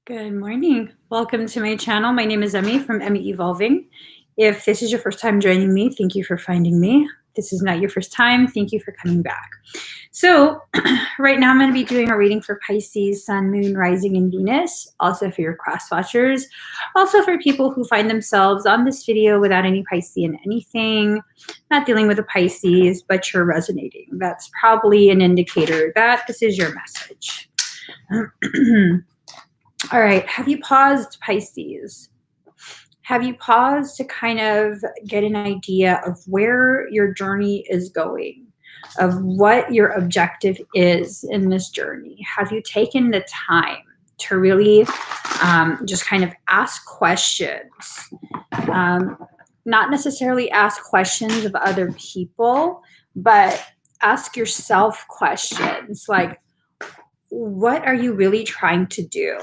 Good morning. Welcome to my channel. My name is Emmie from Emmie Evolving. If this is your first time joining me, thank you for finding me. If this is not your first time, thank you for coming back. So right now I'm going to be doing a reading for Pisces, Sun, Moon, Rising, and Venus. Also for your cross watchers. Also for people who find themselves on this video without any Piscean anything, not dealing with a Pisces, but you're resonating. That's probably an indicator that this is your message. All right, have you paused, Pisces? Have you paused to kind of get an idea of where your journey is going, of what your objective is in this journey? Have you taken the time to really just kind of ask questions? Not necessarily ask questions of other people, but ask yourself questions like, what are you really trying to do?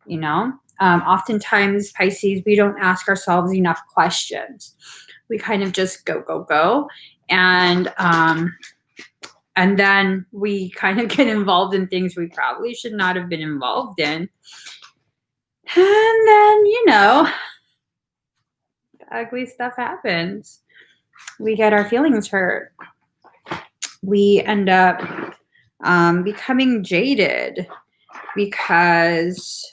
You know, oftentimes Pisces, we don't ask ourselves enough questions. We kind of just go. And then we kind of get involved in things we probably should not have been involved in. And then, you know, ugly stuff happens. We get our feelings hurt. We end up becoming jaded because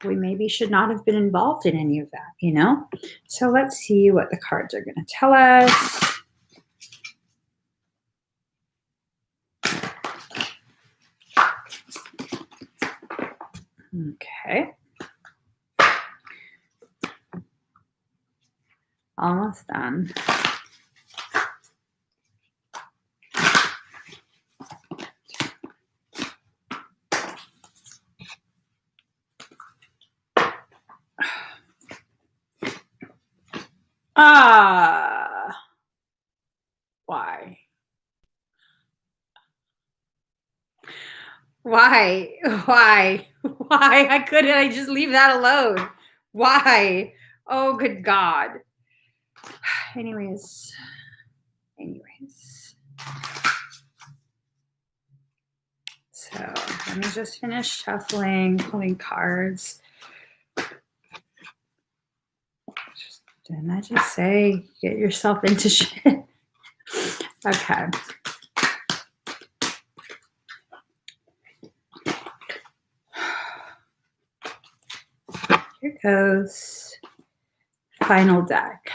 we maybe should not have been involved in any of that, you know? So let's see what the cards are going to tell us. Okay. Almost done. Why? Why? Why couldn't I just leave that alone? Why? Oh, good God. Anyways. So let me just finish shuffling, pulling cards. Didn't I just say get yourself into shit? Okay. Here goes final deck.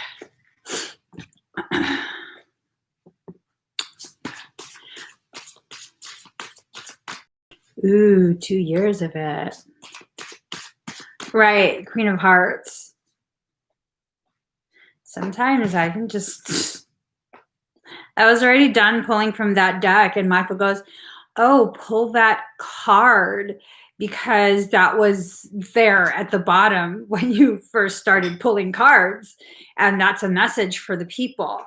Ooh, 2 years of it. Right, Queen of Hearts. Sometimes I can just... I was already done pulling from that deck, and Michael goes, oh, pull that card, because that was there at the bottom when you first started pulling cards, and that's a message for the people.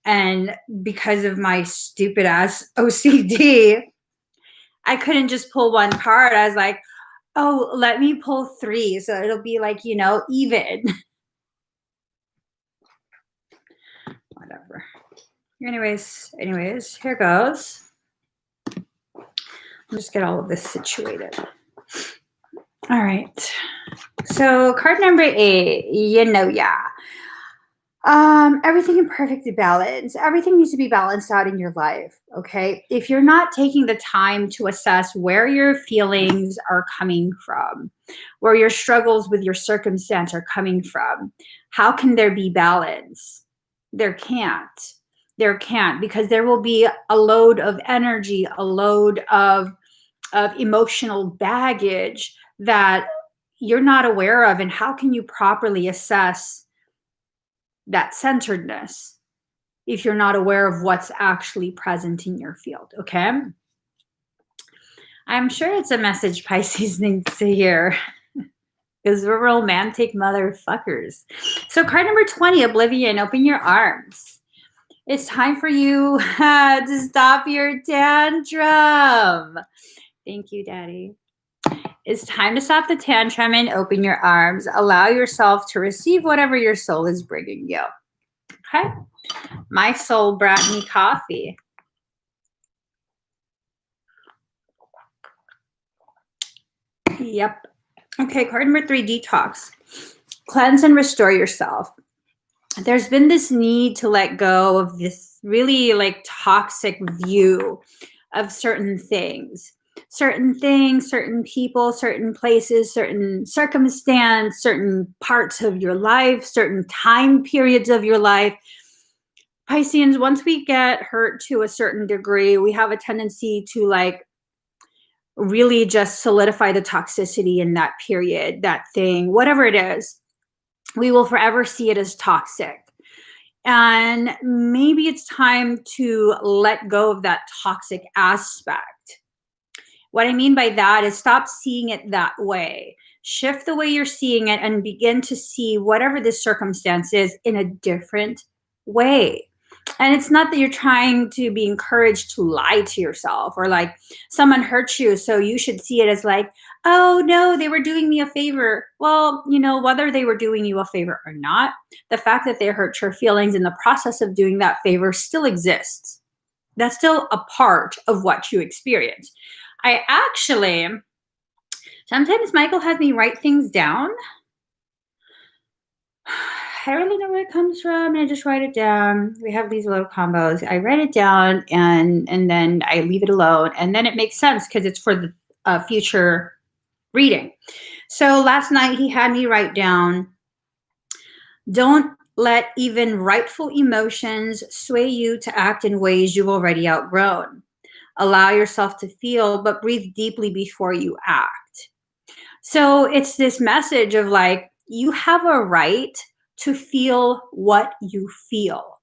And because of my stupid ass OCD, I couldn't just pull one card. I was like, oh, let me pull 3 so it'll be like, you know, even. Whatever. Anyways, here goes. I'll just get all of this situated. All right. So card number 8, you know, everything in perfect balance. Everything needs to be balanced out in your life, okay? If you're not taking the time to assess where your feelings are coming from, where your struggles with your circumstance are coming from, how can there be balance? There can't. There can't, because there will be a load of energy, a load of emotional baggage that you're not aware of. And how can you properly assess that centeredness if you're not aware of what's actually present in your field? Okay. I'm sure it's a message Pisces needs to hear, because we're romantic motherfuckers. So card number 20, Oblivion, open your arms. It's time for you to stop your tantrum. Thank you, Daddy. It's time to stop the tantrum and open your arms. Allow yourself to receive whatever your soul is bringing you. Okay? My soul brought me coffee. Yep. Okay, card number 3, detox. Cleanse and restore yourself. There's been this need to let go of this really like toxic view of certain things, certain people, certain places, certain circumstance, certain parts of your life, certain time periods of your life. Pisceans, once we get hurt to a certain degree, we have a tendency to like really just solidify the toxicity in that period, that thing, whatever it is. We will forever see it as toxic. And maybe it's time to let go of that toxic aspect. What I mean by that is stop seeing it that way. Shift the way you're seeing it and begin to see whatever this circumstance is in a different way. And it's not that you're trying to be encouraged to lie to yourself or like someone hurt you, so you should see it as like, oh no, they were doing me a favor. Well, you know, whether they were doing you a favor or not, the fact that they hurt your feelings in the process of doing that favor still exists. That's still a part of what you experience. I actually, sometimes Michael has me write things down. I really know where it comes from, and I just write it down. We have these little combos. I write it down, and then I leave it alone, and then it makes sense because it's for the future reading. So last night he had me write down, don't let even rightful emotions sway you to act in ways you've already outgrown. Allow yourself to feel, but breathe deeply before you act. So it's this message of like, you have a right to feel what you feel.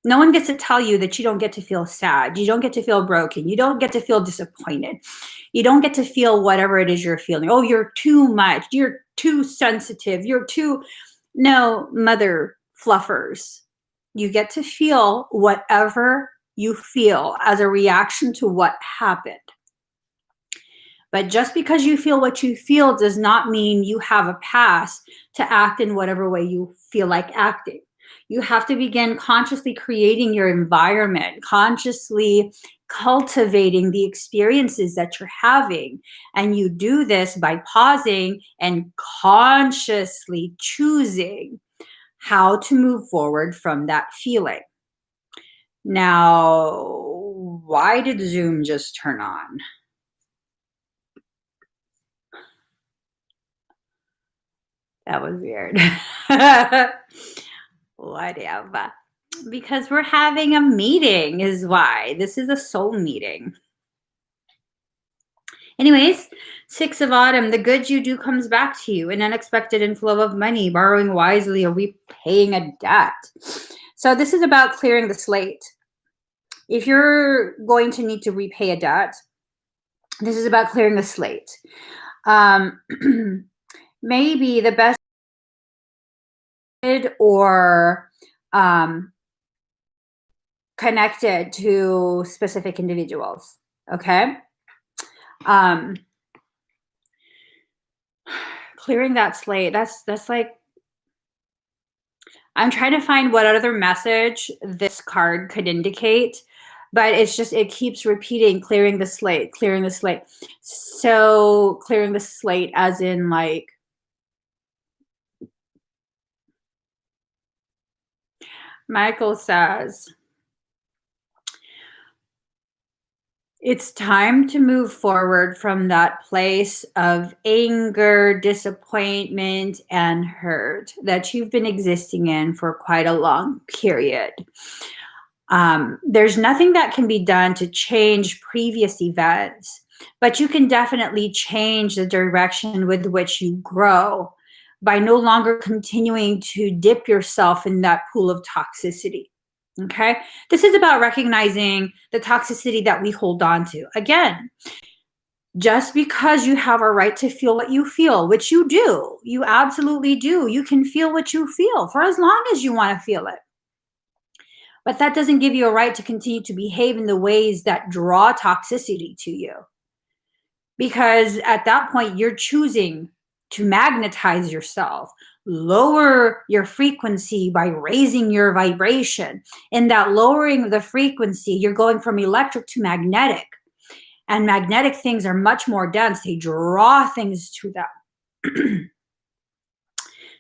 No one gets to tell you that you don't get to feel sad. You don't get to feel broken. You don't get to feel disappointed. You don't get to feel whatever it is you're feeling. Oh, you're too much. You're too sensitive. You're too... No, mother fluffers. You get to feel whatever you feel as a reaction to what happened. But just because you feel what you feel does not mean you have a pass to act in whatever way you feel like acting. You have to begin consciously creating your environment, consciously cultivating the experiences that you're having. And you do this by pausing and consciously choosing how to move forward from that feeling. Now, why did Zoom just turn on? That was weird. Whatever. Because we're having a meeting is why. This is a soul meeting. Anyways, 6 of autumn, the good you do comes back to you, an unexpected inflow of money, borrowing wisely, or repaying a debt. So this is about clearing the slate. If you're going to need to repay a debt, this is about clearing the slate. Maybe the best or connected to specific individuals. Okay. Clearing that slate. That's like, I'm trying to find what other message this card could indicate, but it's just, it keeps repeating, clearing the slate, clearing the slate. So clearing the slate as in like, Michael says, it's time to move forward from that place of anger, disappointment, and hurt that you've been existing in for quite a long period. There's nothing that can be done to change previous events, but you can definitely change the direction with which you grow by no longer continuing to dip yourself in that pool of toxicity. Okay. This is about recognizing the toxicity that we hold on to. Again, just because you have a right to feel what you feel, which you do, you absolutely do. You can feel what you feel for as long as you want to feel it. But that doesn't give you a right to continue to behave in the ways that draw toxicity to you. Because at that point, you're choosing to magnetize yourself, lower your frequency by raising your vibration. In that lowering of the frequency, you're going from electric to magnetic. And magnetic things are much more dense. They draw things to them.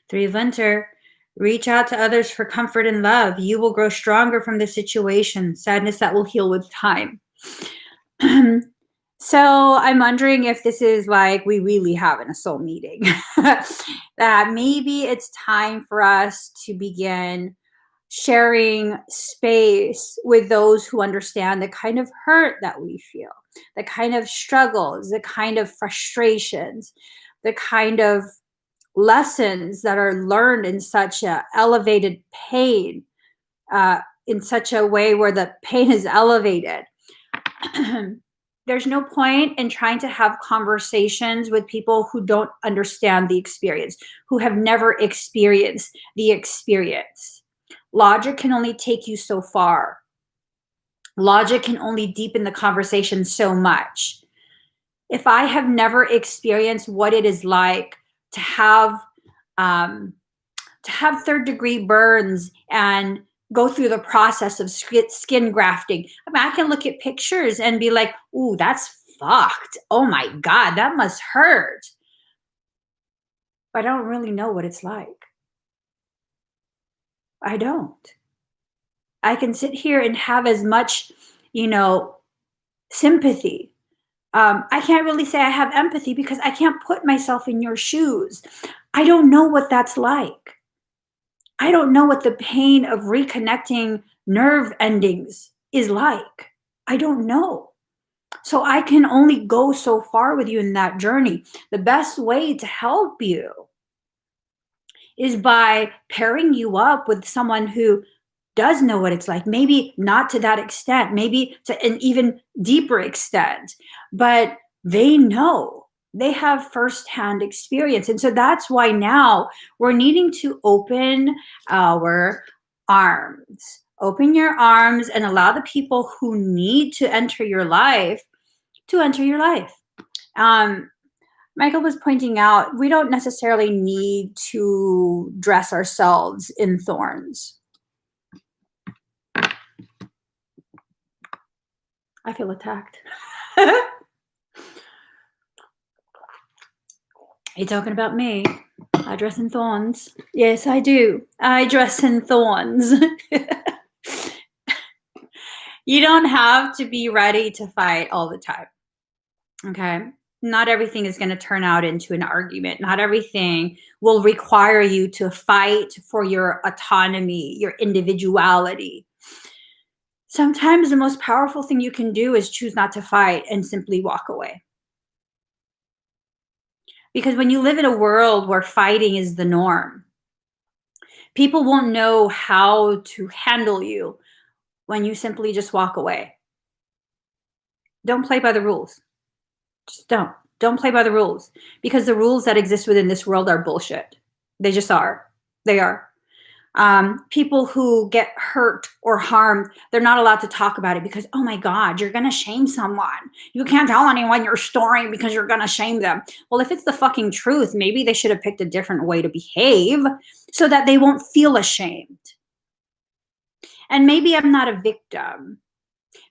Three of Winter. Reach out to others for comfort and love. You will grow stronger from the situation. Sadness that will heal with time. So I'm wondering if this is like we really having a soul meeting. That maybe it's time for us to begin sharing space with those who understand the kind of hurt that we feel, the kind of struggles, the kind of frustrations, the kind of lessons that are learned in such a elevated pain, in such a way where the pain is elevated. There's no point in trying to have conversations with people who don't understand the experience, who have never experienced the experience. Logic can only take you so far. Logic can only deepen the conversation so much. If I have never experienced what it is like to have third degree burns and go through the process of skin grafting, I mean, I can look at pictures and be like, ooh, that's fucked. Oh my God, that must hurt. But I don't really know what it's like. I don't. I can sit here and have as much, sympathy. I can't really say I have empathy because I can't put myself in your shoes. I don't know what that's like. I don't know what the pain of reconnecting nerve endings is like. I don't know. So I can only go so far with you in that journey. The best way to help you is by pairing you up with someone who does know what it's like. Maybe not to that extent, maybe to an even deeper extent, but they know. They have firsthand experience. And so that's why now we're needing to open our arms. Open your arms and allow the people who need to enter your life to enter your life. Michael was pointing out, we don't necessarily need to dress ourselves in thorns. I feel attacked. You talking about me? I dress in thorns. Yes, I do. I dress in thorns. You don't have to be ready to fight all the time. Okay? Not everything is going to turn out into an argument. Not everything will require you to fight for your autonomy, your individuality. Sometimes the most powerful thing you can do is choose not to fight and simply walk away. Because when you live in a world where fighting is the norm, people won't know how to handle you when you simply just walk away. Don't play by the rules. Just don't. Don't play by the rules. Because the rules that exist within this world are bullshit. They just are. They are. People who get hurt or harmed, they're not allowed to talk about it because, oh my God, you're going to shame someone. You can't tell anyone your story because you're going to shame them. Well, if it's the fucking truth, maybe they should have picked a different way to behave so that they won't feel ashamed. And maybe I'm not a victim.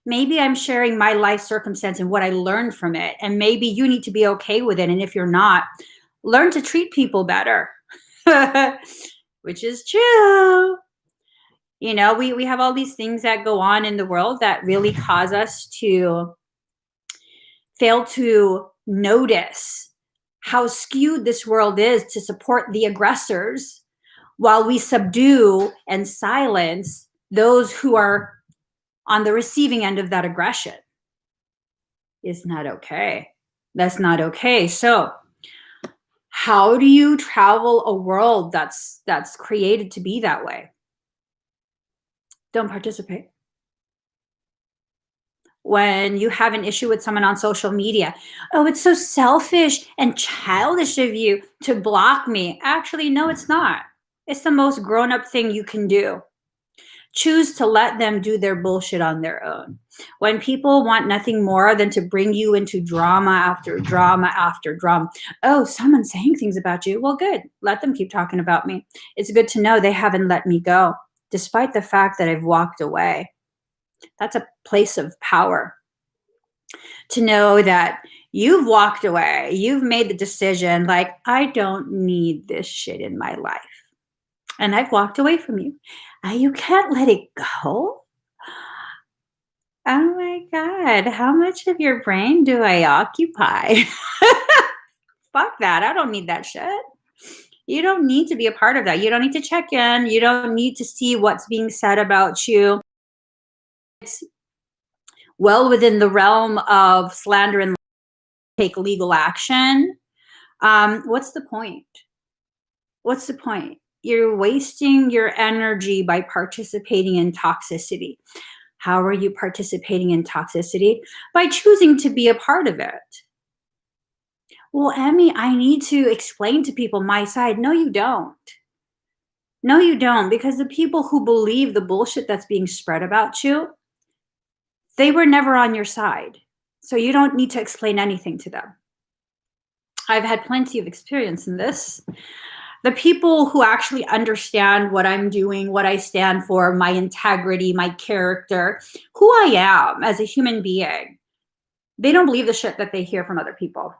Maybe I'm sharing my life circumstance and what I learned from it. And maybe you need to be okay with it. And if you're not, learn to treat people better. Which is true. We have all these things that go on in the world that really cause us to fail to notice how skewed this world is to support the aggressors while we subdue and silence those who are on the receiving end of that aggression. It's not okay. That's not okay. So how do you travel a world that's created to be that way? Don't participate. When you have an issue with someone on social media, oh, it's so selfish and childish of you to block me. Actually, no, it's not. It's the most grown-up thing you can do. Choose to let them do their bullshit on their own. When people want nothing more than to bring you into drama after drama after drama. Oh, someone's saying things about you. Well, good. Let them keep talking about me. It's good to know they haven't let me go, despite the fact that I've walked away. That's a place of power. to know that you've walked away, you've made the decision, like, I don't need this shit in my life. And I've walked away from you. And you can't let it go. Oh my God, how much of your brain do I occupy? Fuck that. I don't need that shit. You don't need to be a part of that. You don't need to check in. You don't need to see what's being said about you. It's well within the realm of slander and take legal action. What's the point? What's the point? You're wasting your energy by participating in toxicity. How are you participating in toxicity? By choosing to be a part of it. Well, Emmie, I need to explain to people my side. No, you don't. No, you don't. Because the people who believe the bullshit that's being spread about you, they were never on your side. So you don't need to explain anything to them. I've had plenty of experience in this. The people who actually understand what I'm doing, what I stand for, my integrity, my character, who I am as a human being, they don't believe the shit that they hear from other people.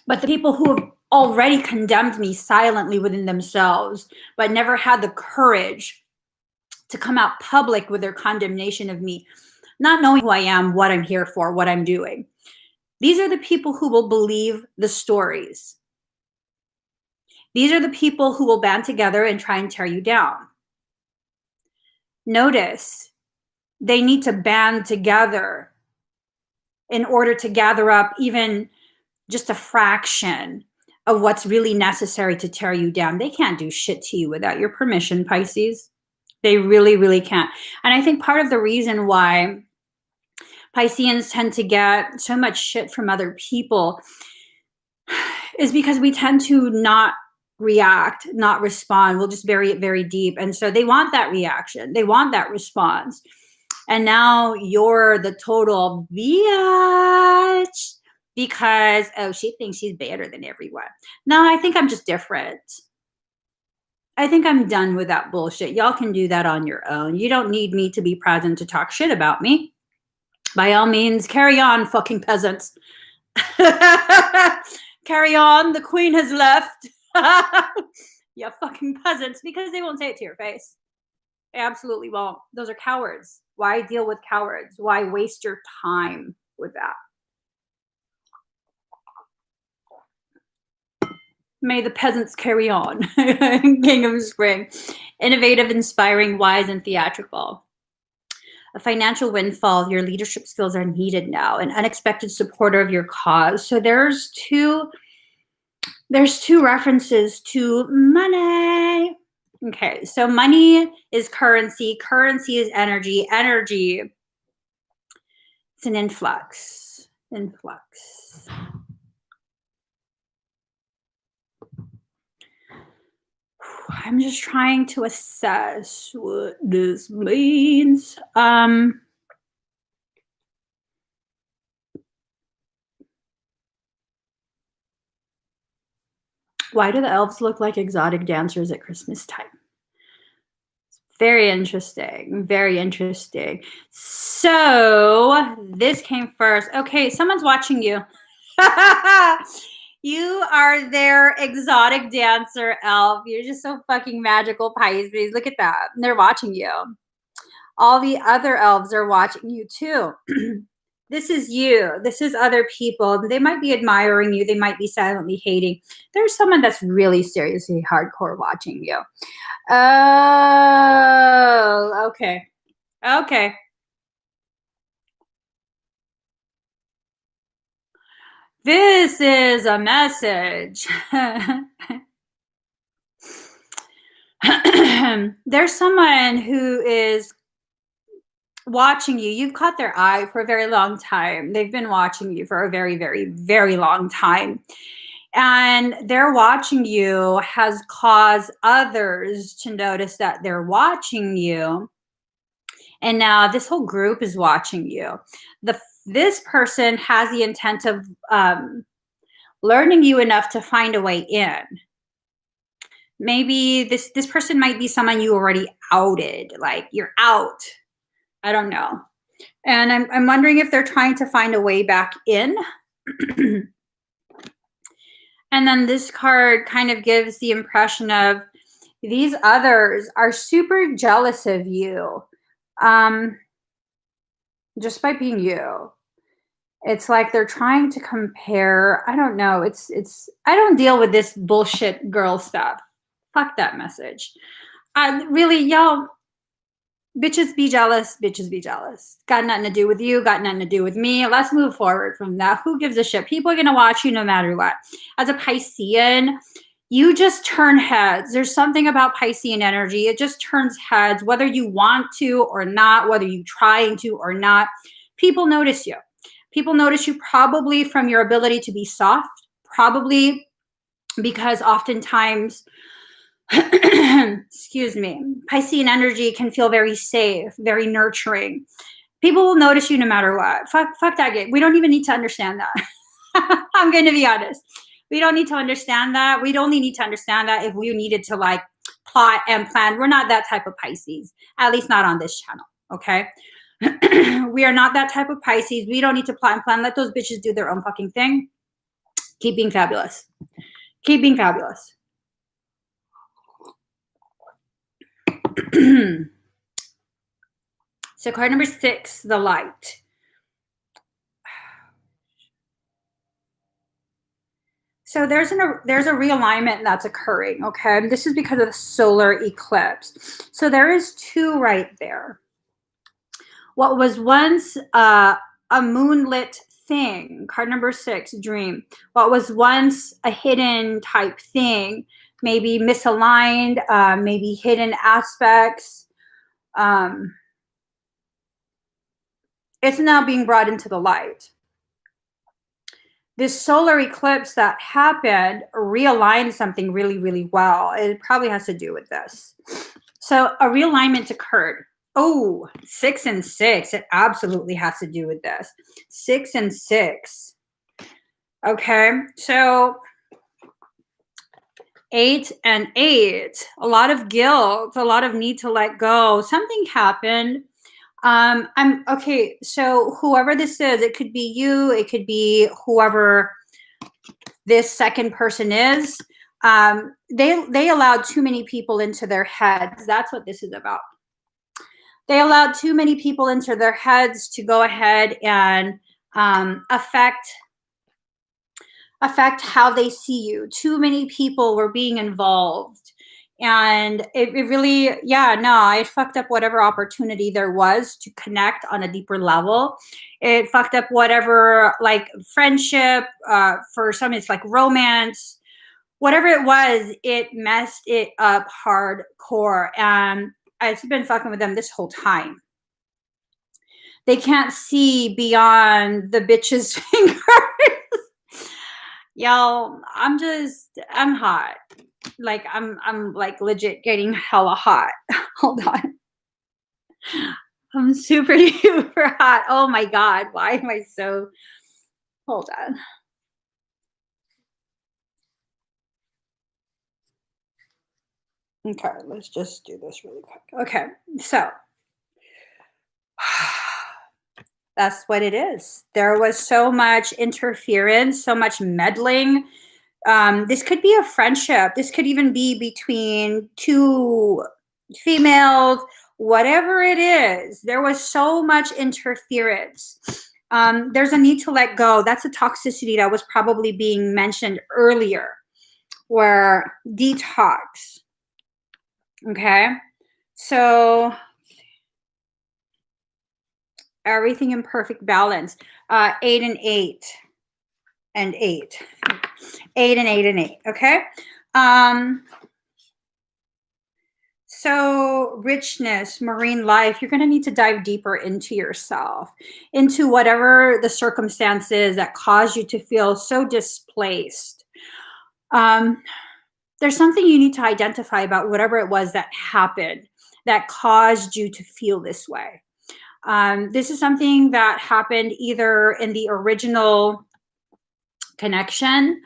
But the people who have already condemned me silently within themselves, but never had the courage to come out public with their condemnation of me, not knowing who I am, what I'm here for, what I'm doing. These are the people who will believe the stories. These are the people who will band together and try and tear you down. Notice, they need to band together in order to gather up even just a fraction of what's really necessary to tear you down. They can't do shit to you without your permission, Pisces. They really, really can't. And I think part of the reason why Pisceans tend to get so much shit from other people is because we tend to not react, not respond. We'll just bury it very deep. And so they want that reaction. They want that response. And now you're the total bitch because, oh, she thinks she's better than everyone. No, I think I'm just different. I think I'm done with that bullshit. Y'all can do that on your own. You don't need me to be present to talk shit about me. By all means, carry on, fucking peasants. Carry on. The queen has left. You fucking peasants, because they won't say it to your face. They absolutely won't. Those are cowards. Why deal with cowards? Why waste your time with that? May the peasants carry on. King of Spring. Innovative, inspiring, wise, and theatrical. A financial windfall. Your leadership skills are needed now. An unexpected supporter of your cause. So there's two references to money. Okay, so money is currency. Currency is energy. Energy, it's an influx. Influx. I'm just trying to assess what this means. Why do the elves look like exotic dancers at Christmas time? Very interesting. Very interesting. So this came first. Okay, someone's watching you. You are their exotic dancer elf. You're just so fucking magical, Pisces. Look at that. They're watching you. All the other elves are watching you too. This is you. This is other people. They might be admiring you. They might be silently hating. There's someone that's really seriously hardcore watching you. Oh, okay. Okay. This is a message. There's someone who is watching you. You've caught their eye for a very long time. They've been watching you for a very, very, very long time. And their watching you has caused others to notice that they're watching you. And now this whole group is watching you. This person has the intent of learning you enough to find a way in. Maybe this person might be someone you already outed, like you're out. I don't know. And I'm wondering if they're trying to find a way back in. And then this card kind of gives the impression of these others are super jealous of you, just by being you. It's like they're trying to compare. I don't know. I don't deal with this bullshit girl stuff. Fuck that message. Really, y'all, bitches be jealous, bitches be jealous. Got nothing to do with you, got nothing to do with me. Let's move forward from that. Who gives a shit? People are going to watch you no matter what. As a Piscean, you just turn heads. There's something about Piscean energy. It just turns heads, whether you want to or not, whether you're trying to or not. People notice you. People notice you probably from your ability to be soft, probably because oftentimes, excuse me, Piscean energy can feel very safe, very nurturing. People will notice you no matter what. Fuck that game. We don't even need to understand that. I'm going to be honest. We don't need to understand that. We'd only need to understand that if we needed to like plot and plan. We're not that type of Pisces, at least not on this channel. Okay. We are not that type of Pisces. We don't need to plot and plan. Let those bitches do their own fucking thing. Keep being fabulous. Keep being fabulous. So card number 6, the light. So there's a realignment that's occurring, okay? This is because of the solar eclipse. So there is 2 right there. What was once a moonlit thing, card number 6, dream. What was once a hidden type thing, maybe misaligned, maybe hidden aspects. It's now being brought into the light. This solar eclipse that happened realigned something really, really well. It probably has to do with this. So a realignment occurred. Oh, 6 and 6. It absolutely has to do with this. 6 and 6. Okay, so 8 and 8. A lot of guilt, a lot of need to let go. Something happened. I'm okay. So whoever this is, it could be you, it could be whoever this second person is. They allowed too many people into their heads. That's what this is about. They allowed too many people into their heads to go ahead and affect how they see you. Too many people were being involved. And it really, yeah, no, it fucked up whatever opportunity there was to connect on a deeper level. It fucked up whatever, like friendship, for some it's like romance, whatever it was, it messed it up hardcore. And I've been fucking with them this whole time. They can't see beyond the bitch's fingers. Y'all, I'm hot. Like I'm like legit getting hella hot. Hold on. I'm super duper hot. Oh my God. Why am I so, hold on. Okay, let's just do this really quick. Okay, so that's what it is. There was so much interference, so much meddling. This could be a friendship. This could even be between 2 females, whatever it is. There was so much interference. There's a need to let go. That's a toxicity that was probably being mentioned earlier, where detox. Okay, so everything in perfect balance. 8 and 8 and 8. 8 and 8 and 8. Okay. So richness, marine life, you're going to need to dive deeper into yourself, into whatever the circumstances that cause you to feel so displaced. There's something you need to identify about whatever it was that happened that caused you to feel this way. This is something that happened either in the original connection,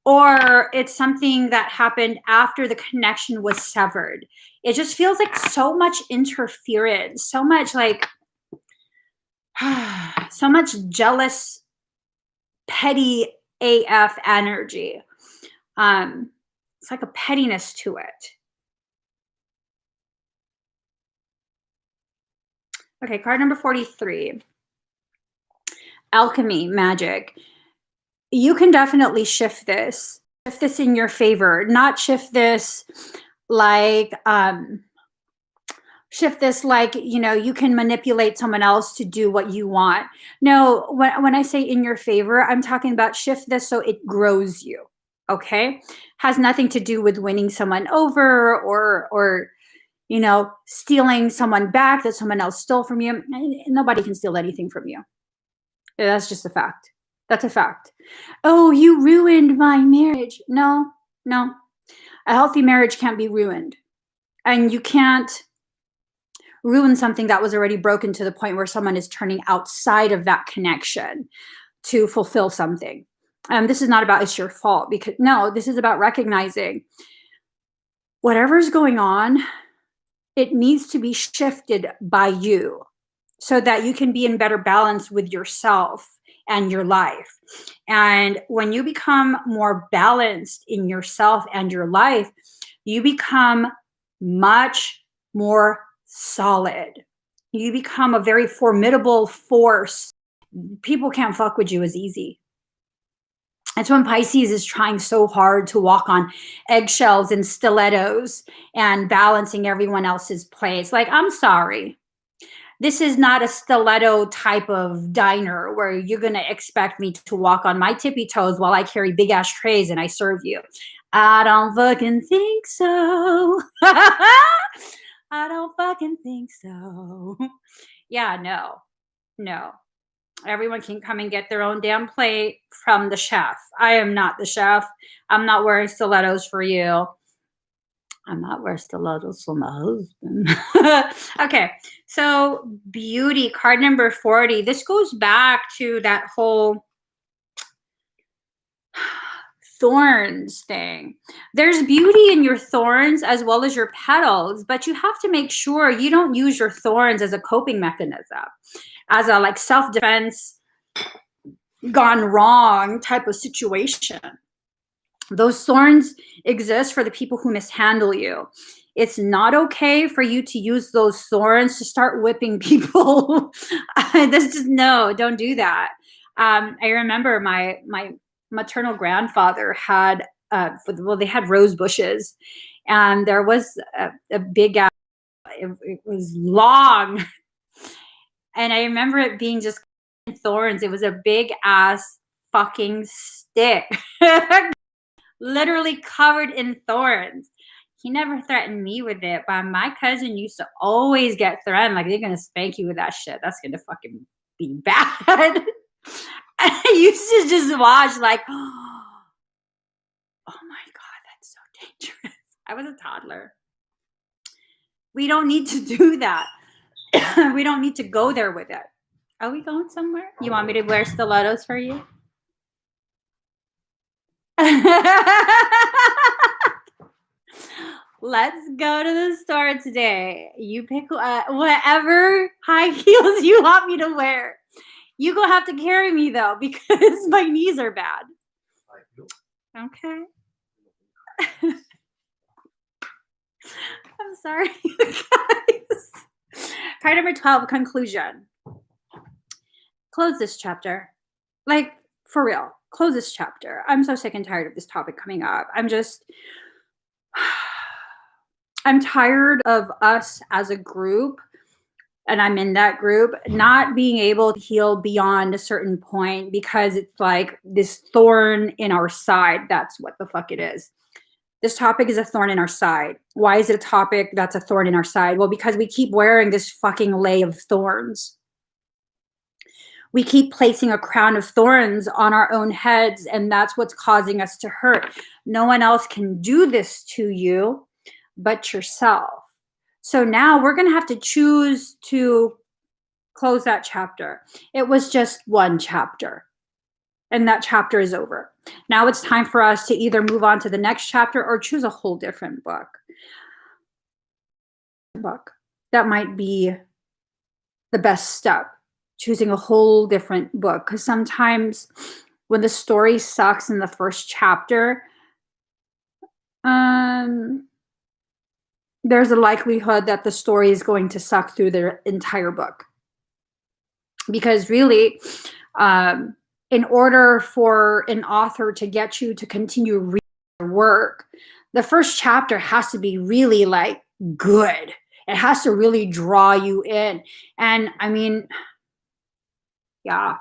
or it's something that happened after the connection was severed. It just feels like so much interference, so much like So much jealous, petty AF energy. It's like a pettiness to it. Okay, card number 43. Alchemy, magic. You can definitely shift this in your favor, not shift this like you know, you can manipulate someone else to do what you want. No, when I say in your favor, I'm talking about shift this so it grows you. Okay, has nothing to do with winning someone over or you know, stealing someone back that someone else stole from you. Nobody can steal anything from you. That's just a fact. That's a fact. Oh, you ruined my marriage. No, no. A healthy marriage can't be ruined. And you can't ruin something that was already broken to the point where someone is turning outside of that connection to fulfill something. This is not about it's your fault, because no, this is about recognizing whatever's going on, it needs to be shifted by you so that you can be in better balance with yourself and your life. And when you become more balanced in yourself and your life, you become much more solid. You become a very formidable force. People can't fuck with you as easy. That's when Pisces is trying so hard to walk on eggshells and stilettos and balancing everyone else's place. Like, I'm sorry. This is not a stiletto type of diner where you're going to expect me to walk on my tippy toes while I carry big ass trays and I serve you. I don't fucking think so. I don't fucking think so. Yeah, no, no. Everyone can come and get their own damn plate from the chef. I am not the chef. I'm not wearing stilettos for you. I'm not wearing stilettos for my husband. Okay, so beauty, card number 40. This goes back to that whole thorns thing. There's beauty in your thorns as well as your petals, but you have to make sure you don't use your thorns as a coping mechanism, as a like self-defense gone wrong type of situation. Those thorns exist for the people who mishandle you. It's not okay for you to use those thorns to start whipping people. This just, no, don't do that. I remember my maternal grandfather had, well, they had rose bushes, and there was a big, it was long. And I remember it being just thorns. It was a big ass fucking stick. Literally covered in thorns. He never threatened me with it, but my cousin used to always get threatened, like they're gonna spank you with that shit. That's gonna fucking be bad. I used to just watch like, oh my God, that's so dangerous. I was a toddler. We don't need to do that. We don't need to go there with it. Are we going somewhere? You want me to wear stilettos for you? Let's go to the store today. You pick whatever high heels you want me to wear. You gonna have to carry me though, because my knees are bad. Okay. I'm sorry, guys. Card number 12, conclusion. Close this chapter. Like, for real, close this chapter. I'm so sick and tired of this topic coming up. I'm tired of us as a group, and I'm in that group, not being able to heal beyond a certain point because it's like this thorn in our side. That's what the fuck it is. This topic is a thorn in our side. Why is it a topic that's a thorn in our side? Well, because we keep wearing this fucking lei of thorns. We keep placing a crown of thorns on our own heads, and that's what's causing us to hurt. No one else can do this to you but yourself. So now we're going to have to choose to close that chapter. It was just one chapter, and that chapter is over. Now it's time for us to either move on to the next chapter or choose a whole different book. That might be the best step choosing a whole different book. Because sometimes when the story sucks in the first chapter, there's a likelihood that the story is going to suck through the entire book. Because really, in order for an author to get you to continue reading their work, the first chapter has to be really like good. It has to really draw you in. And I mean, yeah,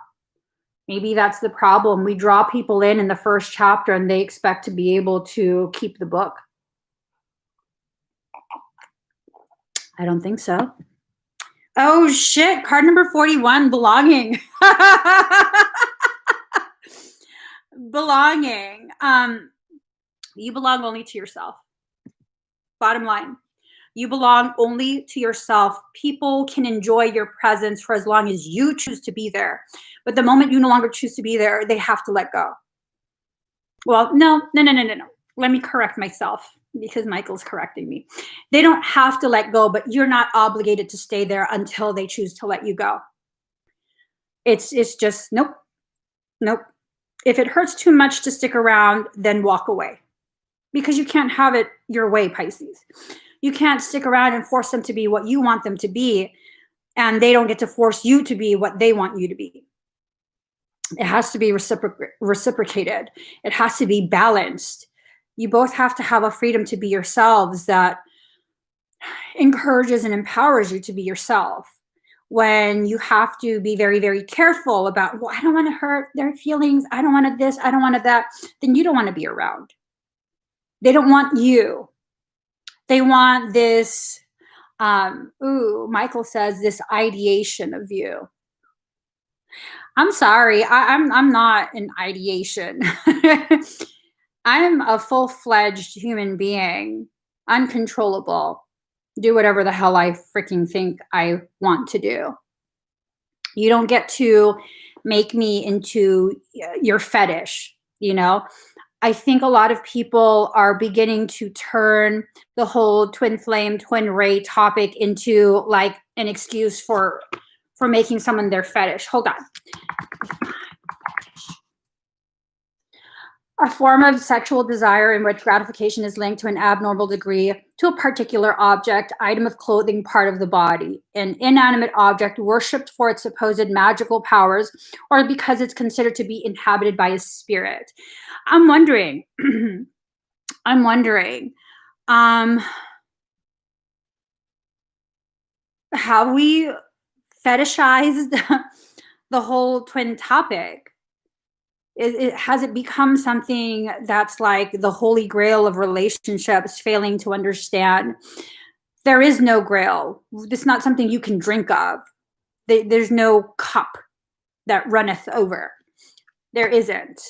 maybe that's the problem. We draw people in the first chapter and they expect to be able to keep the book. I don't think so. Oh shit, card number 41, belonging. Belonging. You belong only to yourself. Bottom line. You belong only to yourself. People can enjoy your presence for as long as you choose to be there. But the moment you no longer choose to be there, they have to let go. Well, no. Let me correct myself because Michael's correcting me. They don't have to let go, but you're not obligated to stay there until they choose to let you go. It's just, nope. If it hurts too much to stick around, then walk away. Because you can't have it your way, Pisces. You can't stick around and force them to be what you want them to be, and they don't get to force you to be what they want you to be. It has to be reciprocated. It has to be balanced. You both have to have a freedom to be yourselves that encourages and empowers you to be yourself. When you have to be very, very careful about, well, I don't want to hurt their feelings. I don't want this. I don't want that. Then you don't want to be around. They don't want you. They want this, Michael says, this ideation of you. I'm sorry, I'm not an ideation. I'm a full-fledged human being, uncontrollable. Do whatever the hell I freaking think I want to do. You don't get to make me into your fetish, you know? I think a lot of people are beginning to turn the whole twin flame, twin ray topic into like an excuse for making someone their fetish. Hold on. A form of sexual desire in which gratification is linked to an abnormal degree to a particular object, item of clothing, part of the body, an inanimate object worshipped for its supposed magical powers or because it's considered to be inhabited by a spirit. I'm wondering, have we fetishized the whole twin topic? Has it become something that's like the holy grail of relationships, failing to understand there is no grail? It's not something you can drink of. There's no cup that runneth over. There isn't.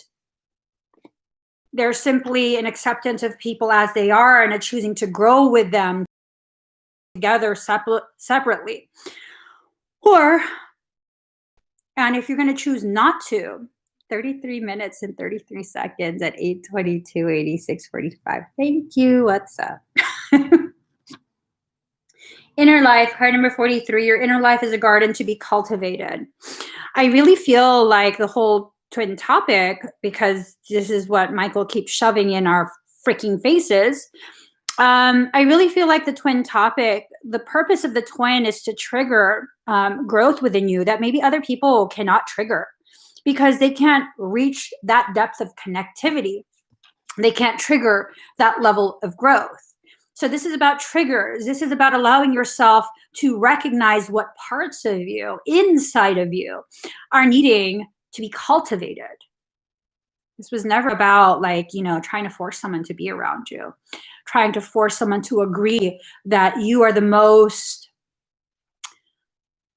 There's simply an acceptance of people as they are and a choosing to grow with them together separately. And if you're going to choose not to, 33 minutes and 33 seconds at 8:22, 86:45. Thank you. What's up? Inner life, card number 43. Your inner life is a garden to be cultivated. I really feel like the whole twin topic, because this is what Michael keeps shoving in our freaking faces. I really feel like the twin topic, the purpose of the twin is to trigger growth within you that maybe other people cannot trigger because they can't reach that depth of connectivity. They can't trigger that level of growth. So this is about triggers. This is about allowing yourself to recognize what parts of you, inside of you, are needing to be cultivated. This was never about like, trying to force someone to be around you, trying to force someone to agree that you are the most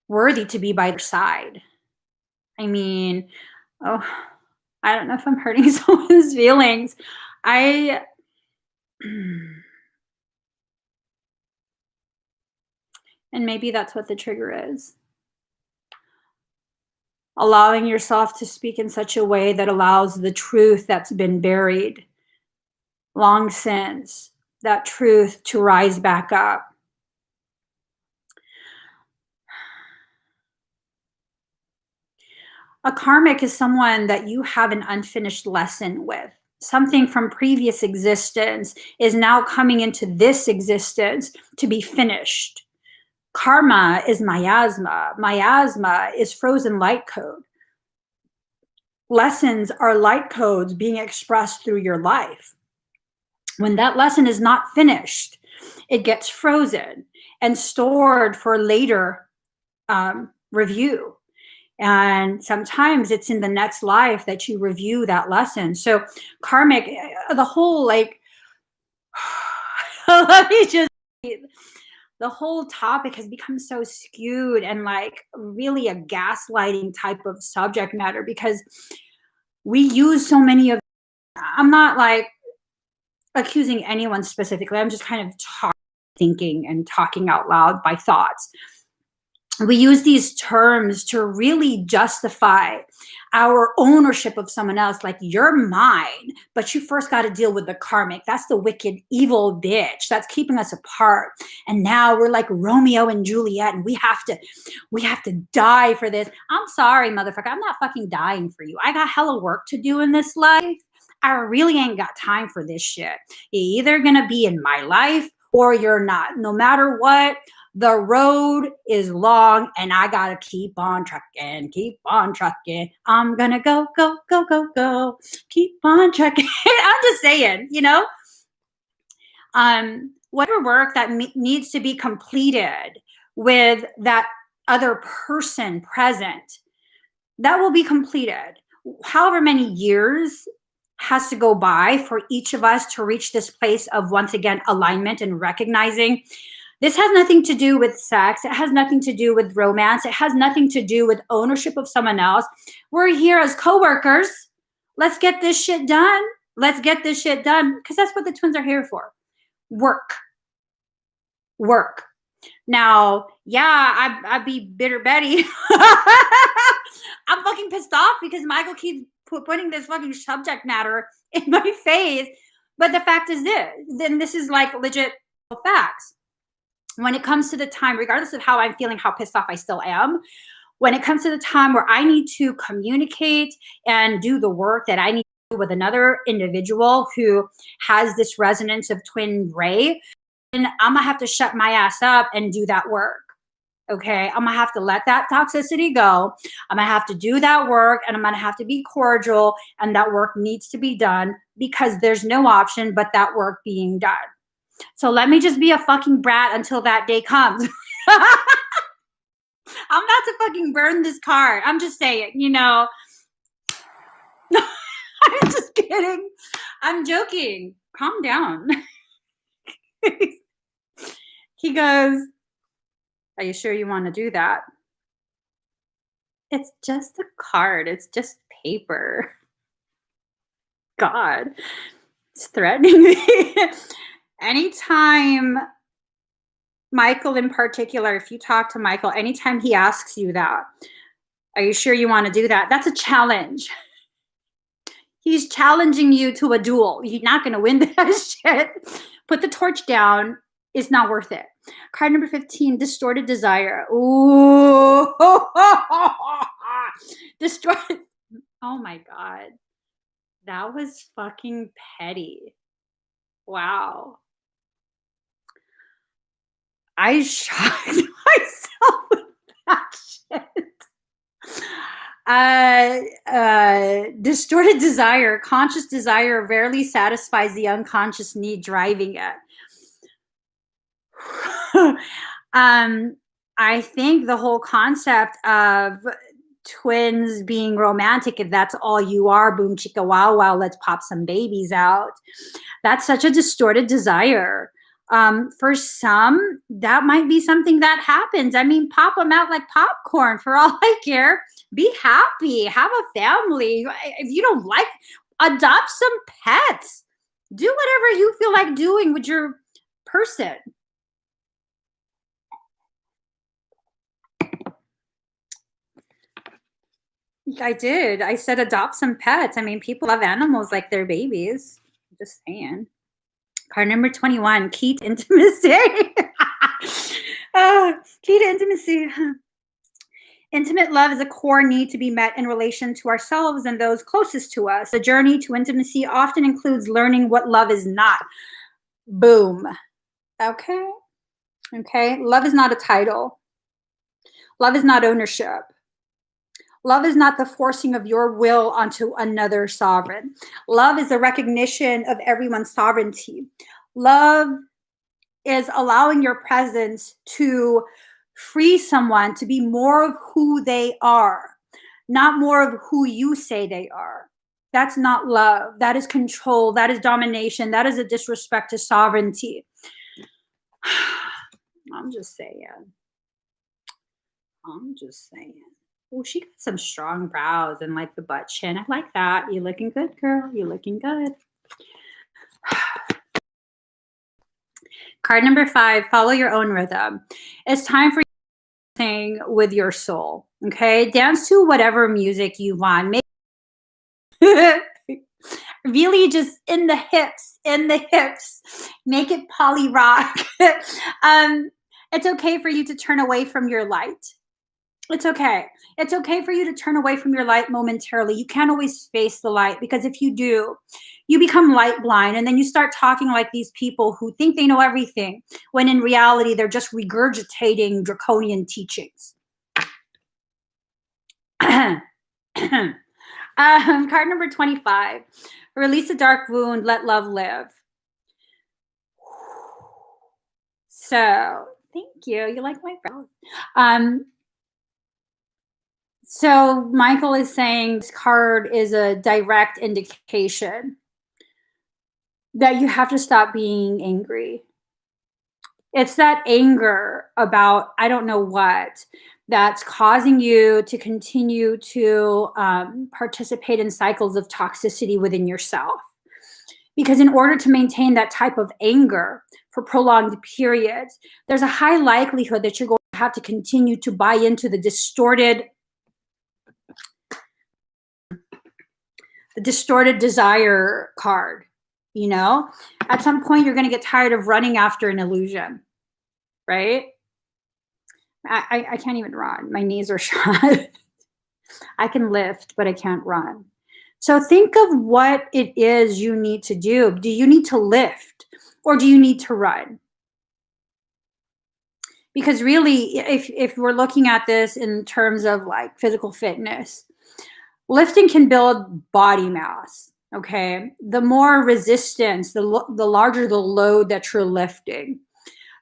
worthy to be by their side. I mean, I don't know if I'm hurting someone's feelings. And maybe that's what the trigger is. Allowing yourself to speak in such a way that allows the truth that's been buried long since, that truth to rise back up. A karmic is someone that you have an unfinished lesson with. Something from previous existence is now coming into this existence to be finished. Karma is miasma. Miasma is frozen light code. Lessons are light codes being expressed through your life. When that lesson is not finished, it gets frozen and stored for later review. And sometimes it's in the next life that you review that lesson. So karmic, the whole like, let me just, the whole topic has become so skewed and like really a gaslighting type of subject matter, because we use so many of, I'm not like accusing anyone specifically. I'm just kind of thinking and talking out loud by thoughts. We use these terms to really justify our ownership of someone else. Like, you're mine, but you first got to deal with the karmic. That's the wicked, evil bitch that's keeping us apart. And now we're like Romeo and Juliet, and we have to die for this. I'm sorry, motherfucker. I'm not fucking dying for you. I got hella work to do in this life. I really ain't got time for this shit. You're either gonna be in my life or you're not. No matter what, the road is long and I gotta keep on trucking, keep on trucking. I'm gonna go, go, go, go, go. Keep on trucking. I'm just saying, you know? Whatever work that needs to be completed with that other person present, that will be completed. However many years has to go by for each of us to reach this place of, once again, alignment and recognizing this has nothing to do with sex. It has nothing to do with romance. It has nothing to do with ownership of someone else. We're here as coworkers. Let's get this shit done. Let's get this shit done, because that's what the twins are here for. Work. Work. Now, yeah, I'd be bitter Betty. I'm fucking pissed off because Michael keeps putting this fucking subject matter in my face. But the fact is this is like legit facts. When it comes to the time, regardless of how I'm feeling, how pissed off I still am, when it comes to the time where I need to communicate and do the work that I need to do with another individual who has this resonance of twin ray, and I'm gonna have to shut my ass up and do that work. Okay, I'm gonna have to let that toxicity go. I'm gonna have to do that work, and I'm gonna have to be cordial, and that work needs to be done because there's no option but that work being done. So let me just be a fucking brat until that day comes. I'm about to fucking burn this card. I'm just saying, you know. I'm just kidding. I'm joking. Calm down. He goes, are you sure you want to do that? It's just a card. It's just paper. God, it's threatening me. Anytime Michael in particular, if you talk to Michael, anytime he asks you that, are you sure you want to do that? That's a challenge. He's challenging you to a duel. You're not going to win that shit. Put the torch down. It's not worth it. Card number 15, distorted desire. Ooh. Distorted. Oh my God. That was fucking petty. Wow. I shocked myself with that shit. Distorted desire, conscious desire rarely satisfies the unconscious need driving it. I think the whole concept of twins being romantic, if that's all you are, boom chicka wow wow, let's pop some babies out. That's such a distorted desire. For some, that might be something that happens. I mean, pop them out like popcorn for all I care. Be happy, have a family. If you don't like, adopt some pets. Do whatever you feel like doing with your person. I did. I said adopt some pets. I mean, people love animals like their babies. Just saying. Card number 21, key to intimacy. Key to intimacy. Intimate love is a core need to be met in relation to ourselves and those closest to us. The journey to intimacy often includes learning what love is not. Boom. Okay. Okay. Love is not a title. Love is not ownership. Love is not the forcing of your will onto another sovereign. Love is a recognition of everyone's sovereignty. Love is allowing your presence to free someone to be more of who they are, not more of who you say they are. That's not love. That is control. That is domination. That is a disrespect to sovereignty. I'm just saying. Oh, she got some strong brows and like the butt chin. I like that. You looking good, girl. You looking good. Card number 5, follow your own rhythm. It's time for you to sing with your soul. Okay. Dance to whatever music you want. Really just in the hips. Make it poly rock. It's okay for you to turn away from your light. It's okay. It's okay for you to turn away from your light momentarily. You can't always face the light, because if you do, you become light blind, and then you start talking like these people who think they know everything, when in reality, they're just regurgitating draconian teachings. Card number 25, release a dark wound, let love live. So, thank you. You like my brows. So Michael is saying this card is a direct indication that you have to stop being angry. It's that anger about, I don't know what, that's causing you to continue to participate in cycles of toxicity within yourself. Because in order to maintain that type of anger for prolonged periods, there's a high likelihood that you're going to have to continue to buy into the distorted desire card. You know, at some point you're going to get tired of running after an illusion, right? I can't even run. My knees are shot. I can lift, but I can't run. So think of what it is you need to do. Do you need to lift, or do you need to run? Because really, if we're looking at this in terms of like physical fitness, lifting can build body mass, okay? The more resistance, the larger the load that you're lifting,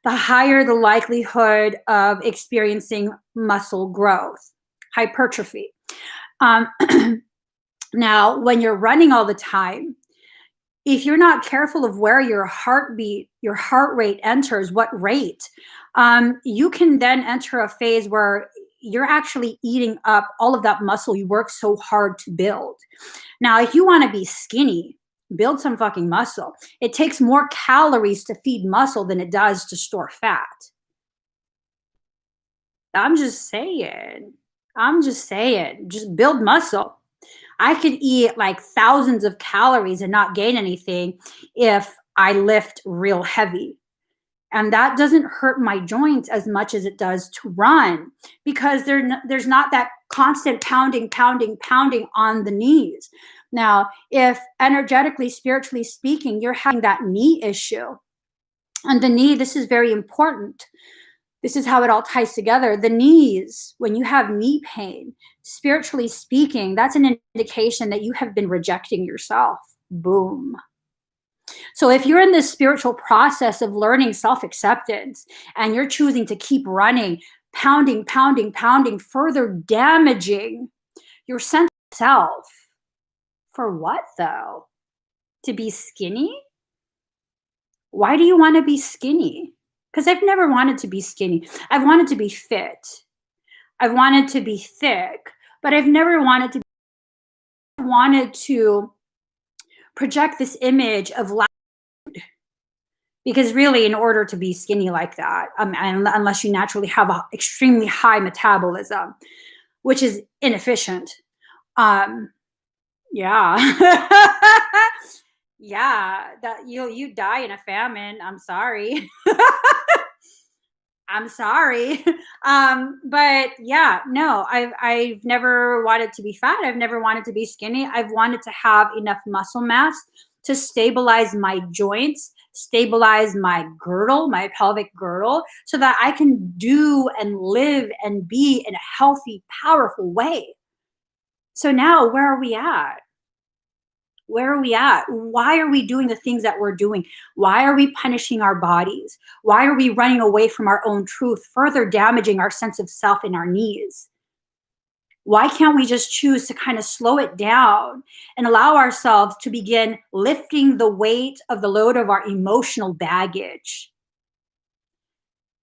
the higher the likelihood of experiencing muscle growth, hypertrophy. Now, when you're running all the time, if you're not careful of where your heartbeat, your heart rate enters, what rate, you can then enter a phase where you're actually eating up all of that muscle you work so hard to build. Now, if you want to be skinny, build some fucking muscle. It takes more calories to feed muscle than it does to store fat. I'm just saying. Just build muscle. I could eat like thousands of calories and not gain anything if I lift real heavy. And that doesn't hurt my joints as much as it does to run, because there's not that constant pounding on the knees. Now, if energetically, spiritually speaking, you're having that knee issue, and the knee, this is very important. This is how it all ties together. The knees, when you have knee pain, spiritually speaking, that's an indication that you have been rejecting yourself. Boom. So if you're in this spiritual process of learning self-acceptance and you're choosing to keep running, pounding, further damaging your sense of self, for what though? To be skinny? Why do you want to be skinny? Because I've never wanted to be skinny. I've wanted to be fit. I've wanted to be thick, but I've never wanted to project this image of life. Because really, in order to be skinny like that, unless you naturally have an extremely high metabolism, which is inefficient, yeah, yeah, that you die in a famine. I'm sorry. I'm sorry. But yeah, no, I've never wanted to be fat. I've never wanted to be skinny. I've wanted to have enough muscle mass to stabilize my joints, stabilize my girdle, my pelvic girdle, so that I can do and live and be in a healthy, powerful way. So now where are we at? Where are we at? Why are we doing the things that we're doing? Why are we punishing our bodies? Why are we running away from our own truth, further damaging our sense of self and our needs? Why can't we just choose to kind of slow it down and allow ourselves to begin lifting the weight of the load of our emotional baggage?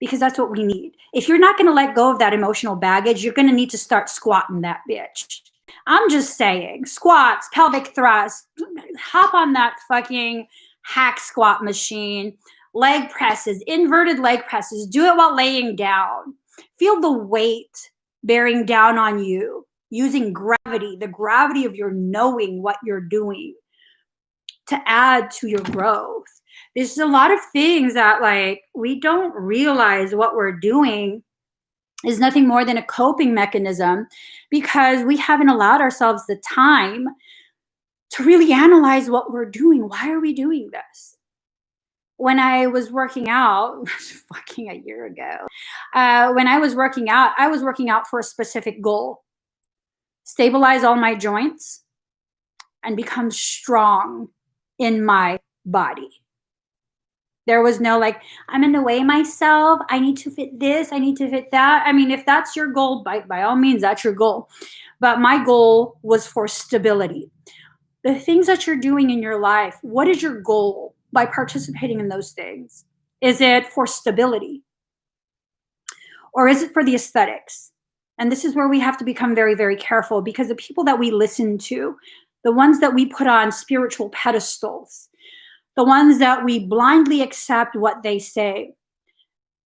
Because that's what we need. If you're not going to let go of that emotional baggage, you're going to need to start squatting that bitch. I'm just saying, squats, pelvic thrust, hop on that fucking hack squat machine, leg presses, inverted leg presses, do it while laying down. Feel the weight bearing down on you using gravity, the gravity of your knowing what you're doing to add to your growth. There's a lot of things that like we don't realize what we're doing is nothing more than a coping mechanism because we haven't allowed ourselves the time to really analyze what we're doing. Why are we doing this? When I was working out, fucking a year ago, when I was working out for a specific goal: stabilize all my joints and become strong in my body. There was no like, I'm going to weigh myself. I need to fit this. I need to fit that. I mean, if that's your goal, by all means, that's your goal. But my goal was for stability. The things that you're doing in your life, what is your goal by participating in those things? Is it for stability? Or is it for the aesthetics? And this is where we have to become very, very careful, because the people that we listen to, the ones that we put on spiritual pedestals, the ones that we blindly accept what they say,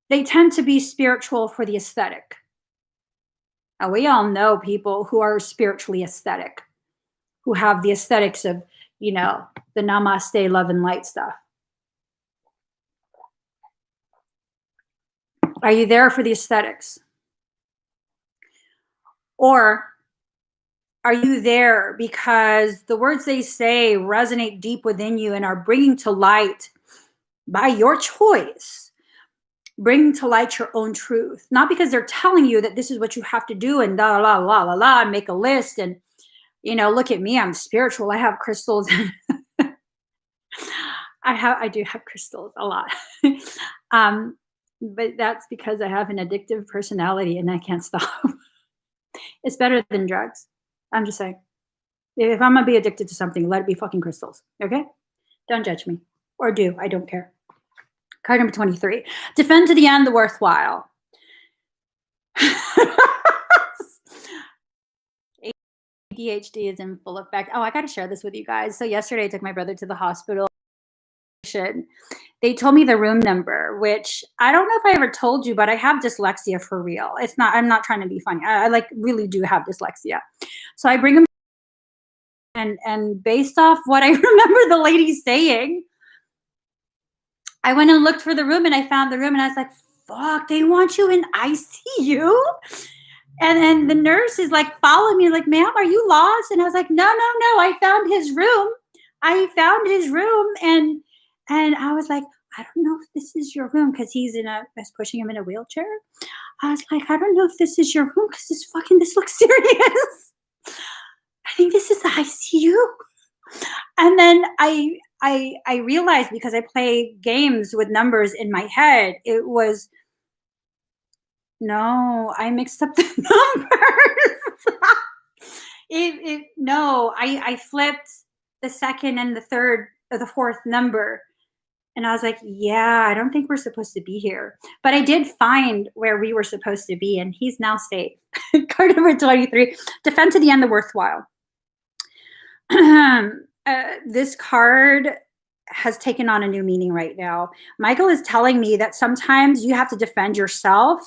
they tend to be spiritual for the aesthetic. And we all know people who are spiritually aesthetic, who have the aesthetics of, you know, the namaste, love and light stuff. Are you there for the aesthetics? Or are you there because the words they say resonate deep within you and are bringing to light, by your choice, bringing to light your own truth? Not because they're telling you that this is what you have to do and la la la la la, and make a list and, you know, look at me, I'm spiritual, I have crystals. I do have crystals a lot. But that's because I have an addictive personality and I can't stop. It's better than drugs. I'm just saying. If I'm gonna be addicted to something, let it be fucking crystals. Okay? Don't judge me. Or do. I don't care. Card number 23. Defend to the end the worthwhile. ADHD is in full effect. Oh, I gotta share this with you guys. So yesterday I took my brother to the hospital. They told me the room number, which I don't know if I ever told you, but I have dyslexia for real. I'm not trying to be funny. I like really do have dyslexia. So I bring him, and based off what I remember the lady saying, I went and looked for the room and I found the room and I was like, fuck, they want you in ICU? And then the nurse is like following me, like, ma'am, are you lost? And I was like, no, I found his room. And I was like, I don't know if this is your room, because I was pushing him in a wheelchair. I was like, I don't know if this is your room because this looks serious. I think this is the ICU. And then I realized, because I play games with numbers in my head, it was, no, I mixed up the numbers. No, I flipped the second and the third or the fourth number. And I was like, yeah, I don't think we're supposed to be here. But I did find where we were supposed to be, and he's now safe. Card number 23, defend to the end the worthwhile. This card has taken on a new meaning right now. Michael is telling me that sometimes you have to defend yourself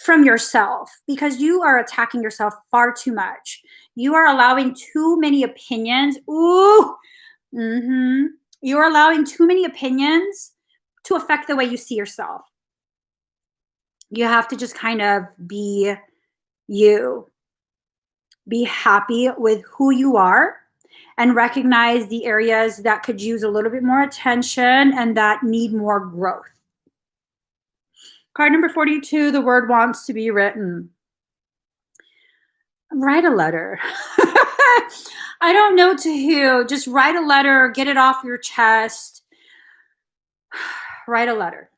from yourself, because you are attacking yourself far too much. You are allowing too many opinions. Ooh. Mm-hmm. You're allowing too many opinions to affect the way you see yourself. You have to just kind of be you, be happy with who you are, and recognize the areas that could use a little bit more attention and that need more growth. Card number 42, the word wants to be written. Write a letter. I don't know to who. Just write a letter, get it off your chest. Write a letter.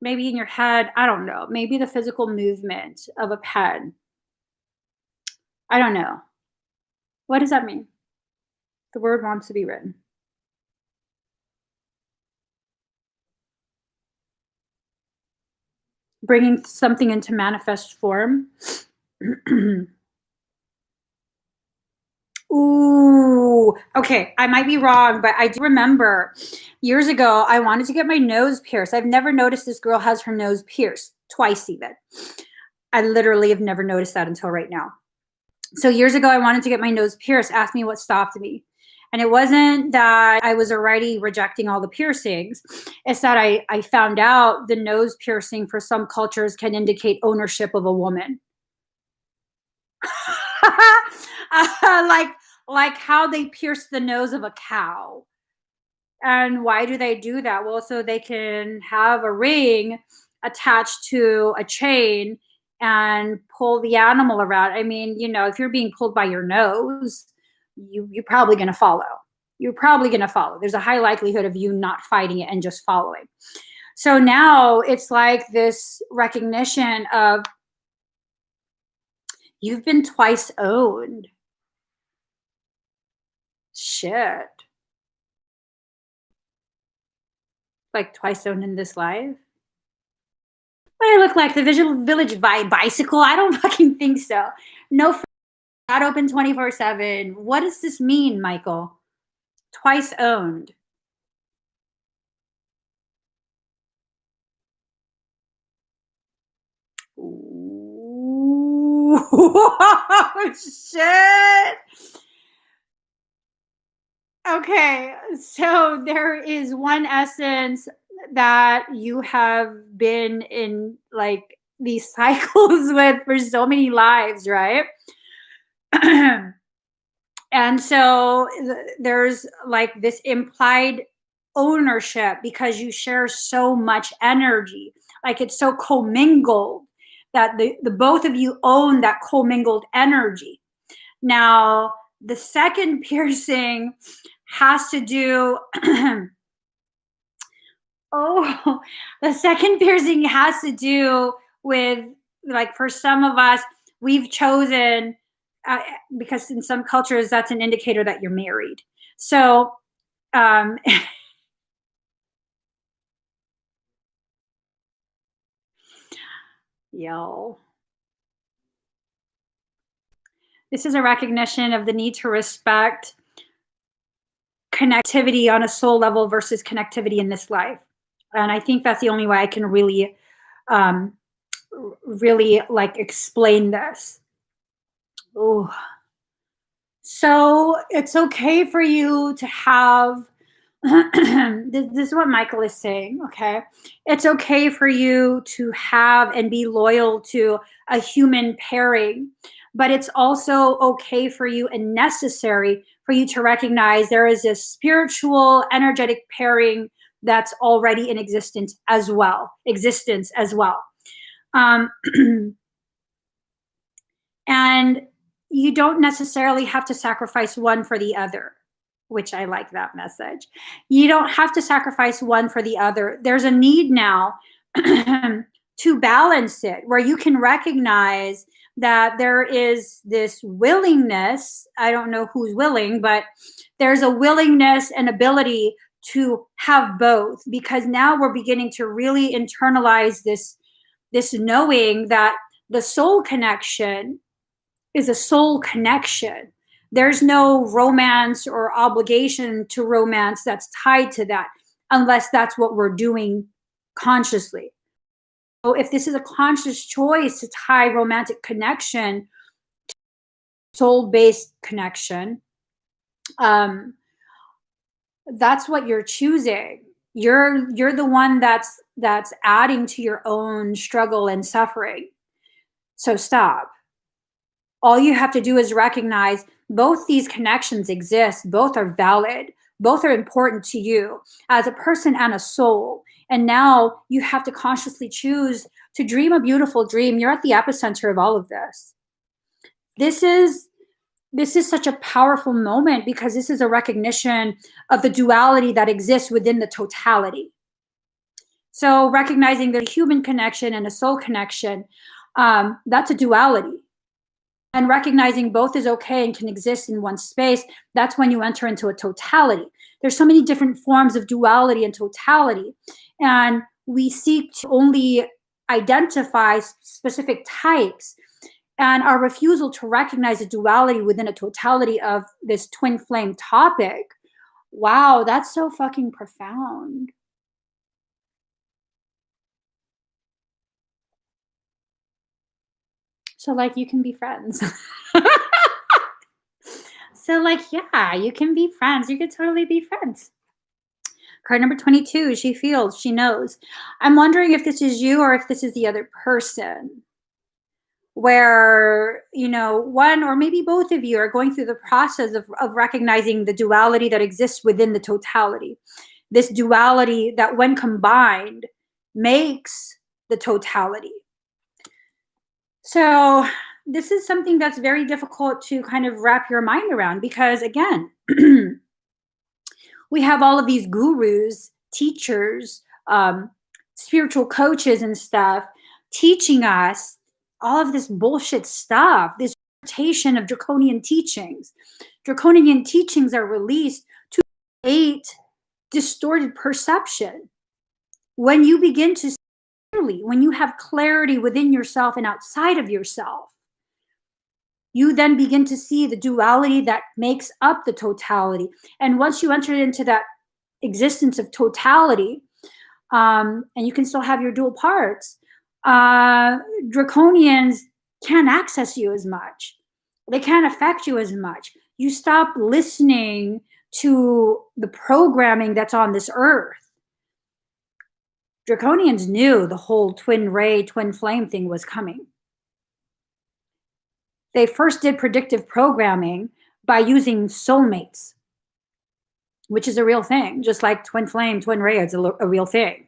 Maybe in your head, I don't know. Maybe the physical movement of a pen. I don't know. What does that mean? The word wants to be written. Bringing something into manifest form. Ooh, okay. I might be wrong, but I do remember years ago, I wanted to get my nose pierced. I've never noticed this girl has her nose pierced, twice even. I literally have never noticed that until right now. So years ago, I wanted to get my nose pierced. Ask me what stopped me. And it wasn't that I was already rejecting all the piercings. It's that I found out the nose piercing for some cultures can indicate ownership of a woman. like how they pierce the nose of a cow. And why do they do that? Well, so they can have a ring attached to a chain and pull the animal around. I mean, you know, if you're being pulled by your nose, you're probably going to follow. You're probably going to follow. There's a high likelihood of you not fighting it and just following. So now it's like this recognition of you've been twice owned. Shit. Like twice owned in this life. What do I look like? The Village bicycle? I don't fucking think so. No, not open 24/7. What does this mean, Michael? Twice owned. Ooh, shit. Okay, so there is one essence that you have been in like these cycles with for so many lives, right? And so there's like this implied ownership because you share so much energy. Like it's so commingled that the both of you own that commingled energy. Now, the second piercing has to do oh, the second piercing has to do with, like, for some of us, we've chosen uh, because in some cultures that's an indicator that you're married. So um yo, this is a recognition of the need to respect connectivity on a soul level versus connectivity in this life. And I think that's the only way I can really um really like explain this. Oh, so it's okay for you to have this is what Michael is saying, okay? It's okay for you to have and be loyal to a human pairing, but it's also okay for you and necessary for you to recognize there is a spiritual, energetic pairing that's already in existence as well. Um, and you don't necessarily have to sacrifice one for the other, which I like that message. You don't have to sacrifice one for the other. There's a need now to balance it, where you can recognize that there is this willingness. I don't know who's willing, but there's a willingness and ability to have both, because now we're beginning to really internalize this knowing that the soul connection is a soul connection. There's no romance or obligation to romance that's tied to that, unless that's what we're doing consciously. So if this is a conscious choice to tie romantic connection, soul-based connection, um, that's what you're choosing. You're the one that's adding to your own struggle and suffering. So stop. All you have to do is recognize both these connections exist, both are valid, both are important to you as a person and a soul. And now you have to consciously choose to dream a beautiful dream. You're at the epicenter of all of this. This is such a powerful moment because this is a recognition of the duality that exists within the totality. So recognizing the human connection and a soul connection, that's a duality. And recognizing both is okay and can exist in one space, that's when you enter into a totality. There's so many different forms of duality and totality. And we seek to only identify specific types. And our refusal to recognize the duality within a totality of this twin flame topic, wow, that's so fucking profound. So like you can be friends. So like, yeah, you can be friends. You could totally be friends. Card number 22, she feels, she knows. I'm wondering if this is you or if this is the other person. Where, you know, one or maybe both of you are going through the process of recognizing the duality that exists within the totality. This duality that when combined makes the totality. So this is something that's very difficult to kind of wrap your mind around because again, we have all of these gurus, teachers, spiritual coaches and stuff teaching us all of this bullshit stuff, this interpretation of draconian teachings. Draconian teachings are released to create distorted perception. When you begin to see clearly, when you have clarity within yourself and outside of yourself, you then begin to see the duality that makes up the totality. And once you enter into that existence of totality, and you can still have your dual parts, draconians can't access you as much. They can't affect you as much. You stop listening to the programming that's on this earth. Draconians knew the whole twin ray, twin flame thing was coming. They first did predictive programming by using soulmates, which is a real thing, just like twin flame, twin ray, it's a real thing.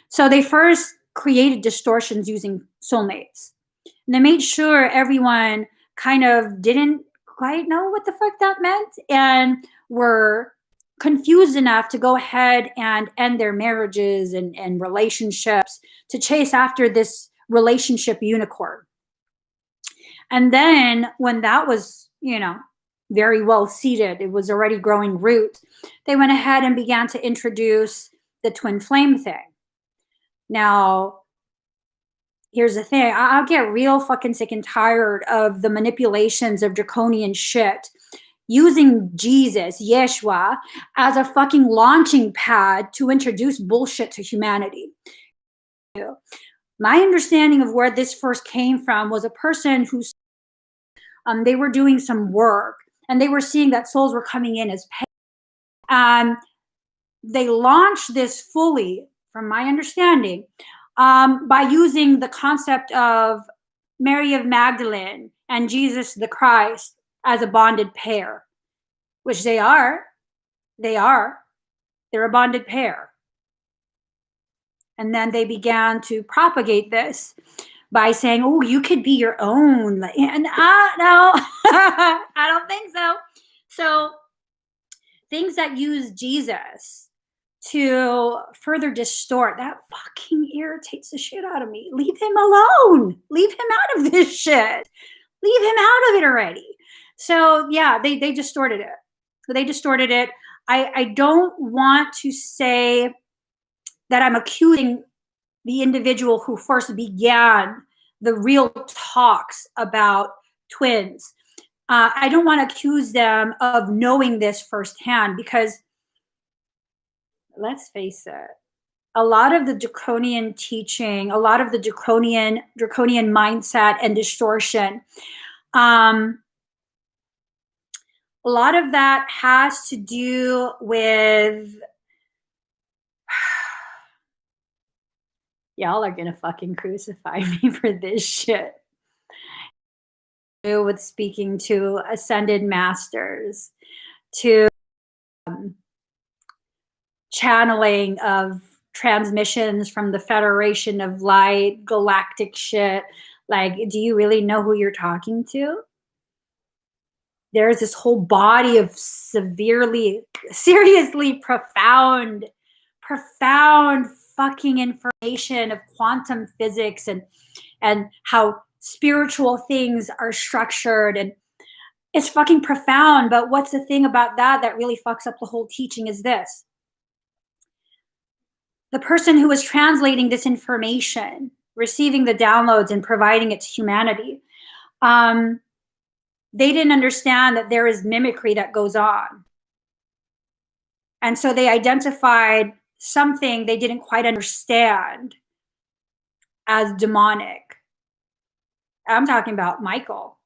So they first created distortions using soulmates. And they made sure everyone kind of didn't quite know what the fuck that meant and were confused enough to go ahead and end their marriages and relationships to chase after this relationship unicorn. And then when that was, you know, very well seated, it was already growing root, they went ahead and began to introduce the twin flame thing. Now, here's the thing. I'll get real fucking sick and tired of the manipulations of draconian shit using Jesus, Yeshua, as a fucking launching pad to introduce bullshit to humanity. My understanding of where this first came from was a person who they were doing some work and they were seeing that souls were coming in as pay. They launched this fully, from my understanding, by using the concept of Mary of Magdalene and Jesus the Christ as a bonded pair, which they are. They're a bonded pair. And then they began to propagate this by saying, oh, you could be your own. And no, I don't think so. So things that use Jesus to further distort, that fucking irritates the shit out of me. Leave him alone. Leave him out of this shit. Leave him out of it already. So yeah, they distorted it. They distorted it. I don't want to say that I'm accusing the individual who first began the real talks about twins. I don't want to accuse them of knowing this firsthand because let's face it, a lot of the draconian teaching, a lot of the draconian mindset and distortion, a lot of that has to do with Y'all are gonna fucking crucify me for this shit. With speaking to ascended masters, to channeling of transmissions from the Federation of Light, galactic shit. Like, do you really know who you're talking to? There's this whole body of seriously profound fucking information of quantum physics and how spiritual things are structured, and it's fucking profound. But what's the thing about that really fucks up the whole teaching is this: the person who was translating this information, receiving the downloads and providing it to humanity, they didn't understand that there is mimicry that goes on. And so they identified something they didn't quite understand as demonic. I'm talking about Michael.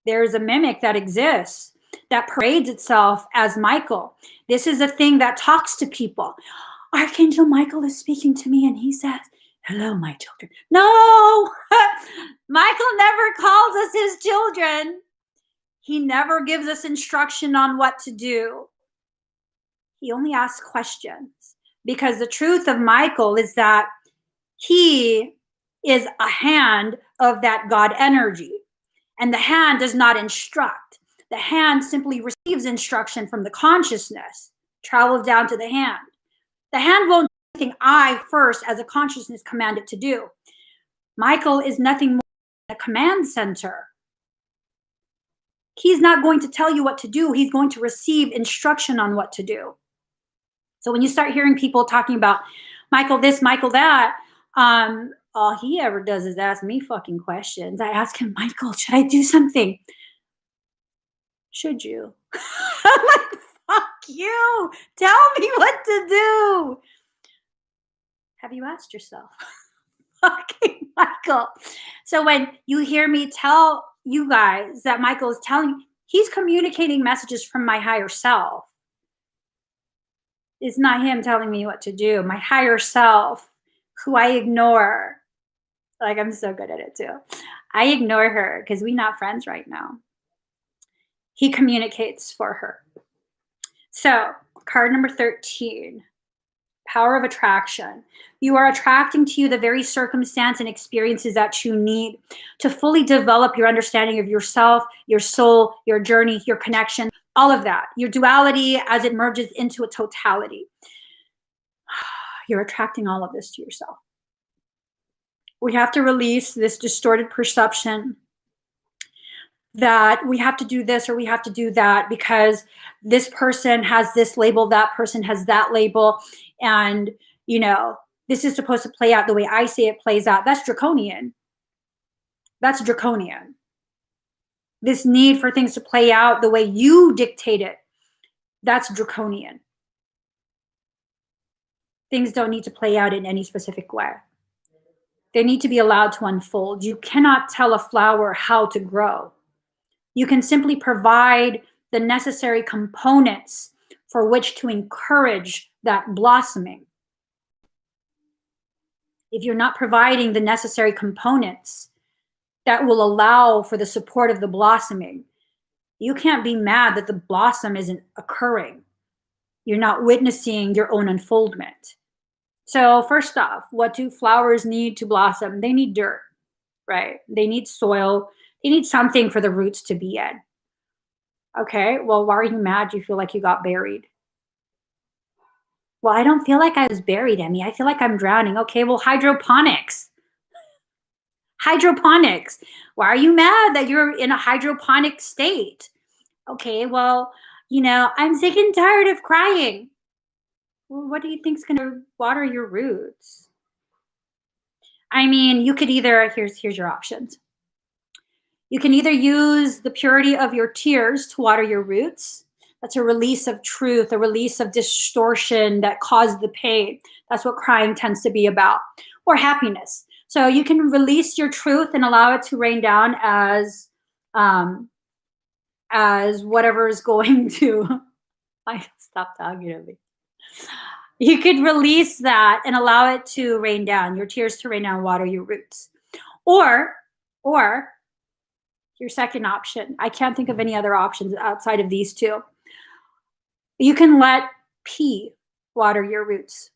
There's a mimic that exists that parades itself as Michael. This is a thing that talks to people. Archangel Michael is speaking to me and he says, "Hello, my children." No, Michael never calls us his children. He never gives us instruction on what to do. He only asks questions, because the truth of Michael is that he is a hand of that God energy, and the hand does not instruct. The hand simply receives instruction from the consciousness, travels down to the hand. The hand won't do anything I first as a consciousness command it to do. Michael is nothing more than a command center. He's not going to tell you what to do. He's going to receive instruction on what to do. So when you start hearing people talking about Michael this, Michael that, all he ever does is ask me fucking questions. I ask him, "Michael, should I do something?" "Should you?" I'm like, fuck you. Tell me what to do. Have you asked yourself? Fucking Michael. So when you hear me tell you guys that Michael is telling you, he's communicating messages from my higher self. It's not him telling me what to do. My higher self, who I ignore. Like, I'm so good at it too. I ignore her because we're not friends right now. He communicates for her. So, card number 13, power of attraction. You are attracting to you the very circumstance and experiences that you need to fully develop your understanding of yourself, your soul, your journey, your connection, all of that. Your duality as it merges into a totality. You're attracting all of this to yourself. We have to release this distorted perception that we have to do this or we have to do that because this person has this label, that person has that label, and this is supposed to play out the way I say it plays out. That's draconian. That's draconian. This need for things to play out the way you dictate it, that's draconian. Things don't need to play out in any specific way. They need to be allowed to unfold. You cannot tell a flower how to grow. You can simply provide the necessary components for which to encourage that blossoming. If you're not providing the necessary components that will allow for the support of the blossoming, you can't be mad that the blossom isn't occurring. You're not witnessing your own unfoldment. So first off, what do flowers need to blossom? They need dirt, right? They need soil. They need something for the roots to be in. Okay, well, why are you mad? You feel like you got buried. Well, I don't feel like I was buried, Emmie. I feel like I'm drowning. Okay, well, hydroponics. Hydroponics. Why are you mad that you're in a hydroponic state? Okay, well, I'm sick and tired of crying. Well, what do you think's going to water your roots? I mean, you could either, here's your options. You can either use the purity of your tears to water your roots. That's a release of truth, a release of distortion that caused the pain. That's what crying tends to be about. Or happiness. So you can release your truth and allow it to rain down as whatever is going to. I stop talking to me. You could release that and allow it to rain down, your tears to rain down, water your roots. Or your second option, I can't think of any other options outside of these two. You can let P water your roots.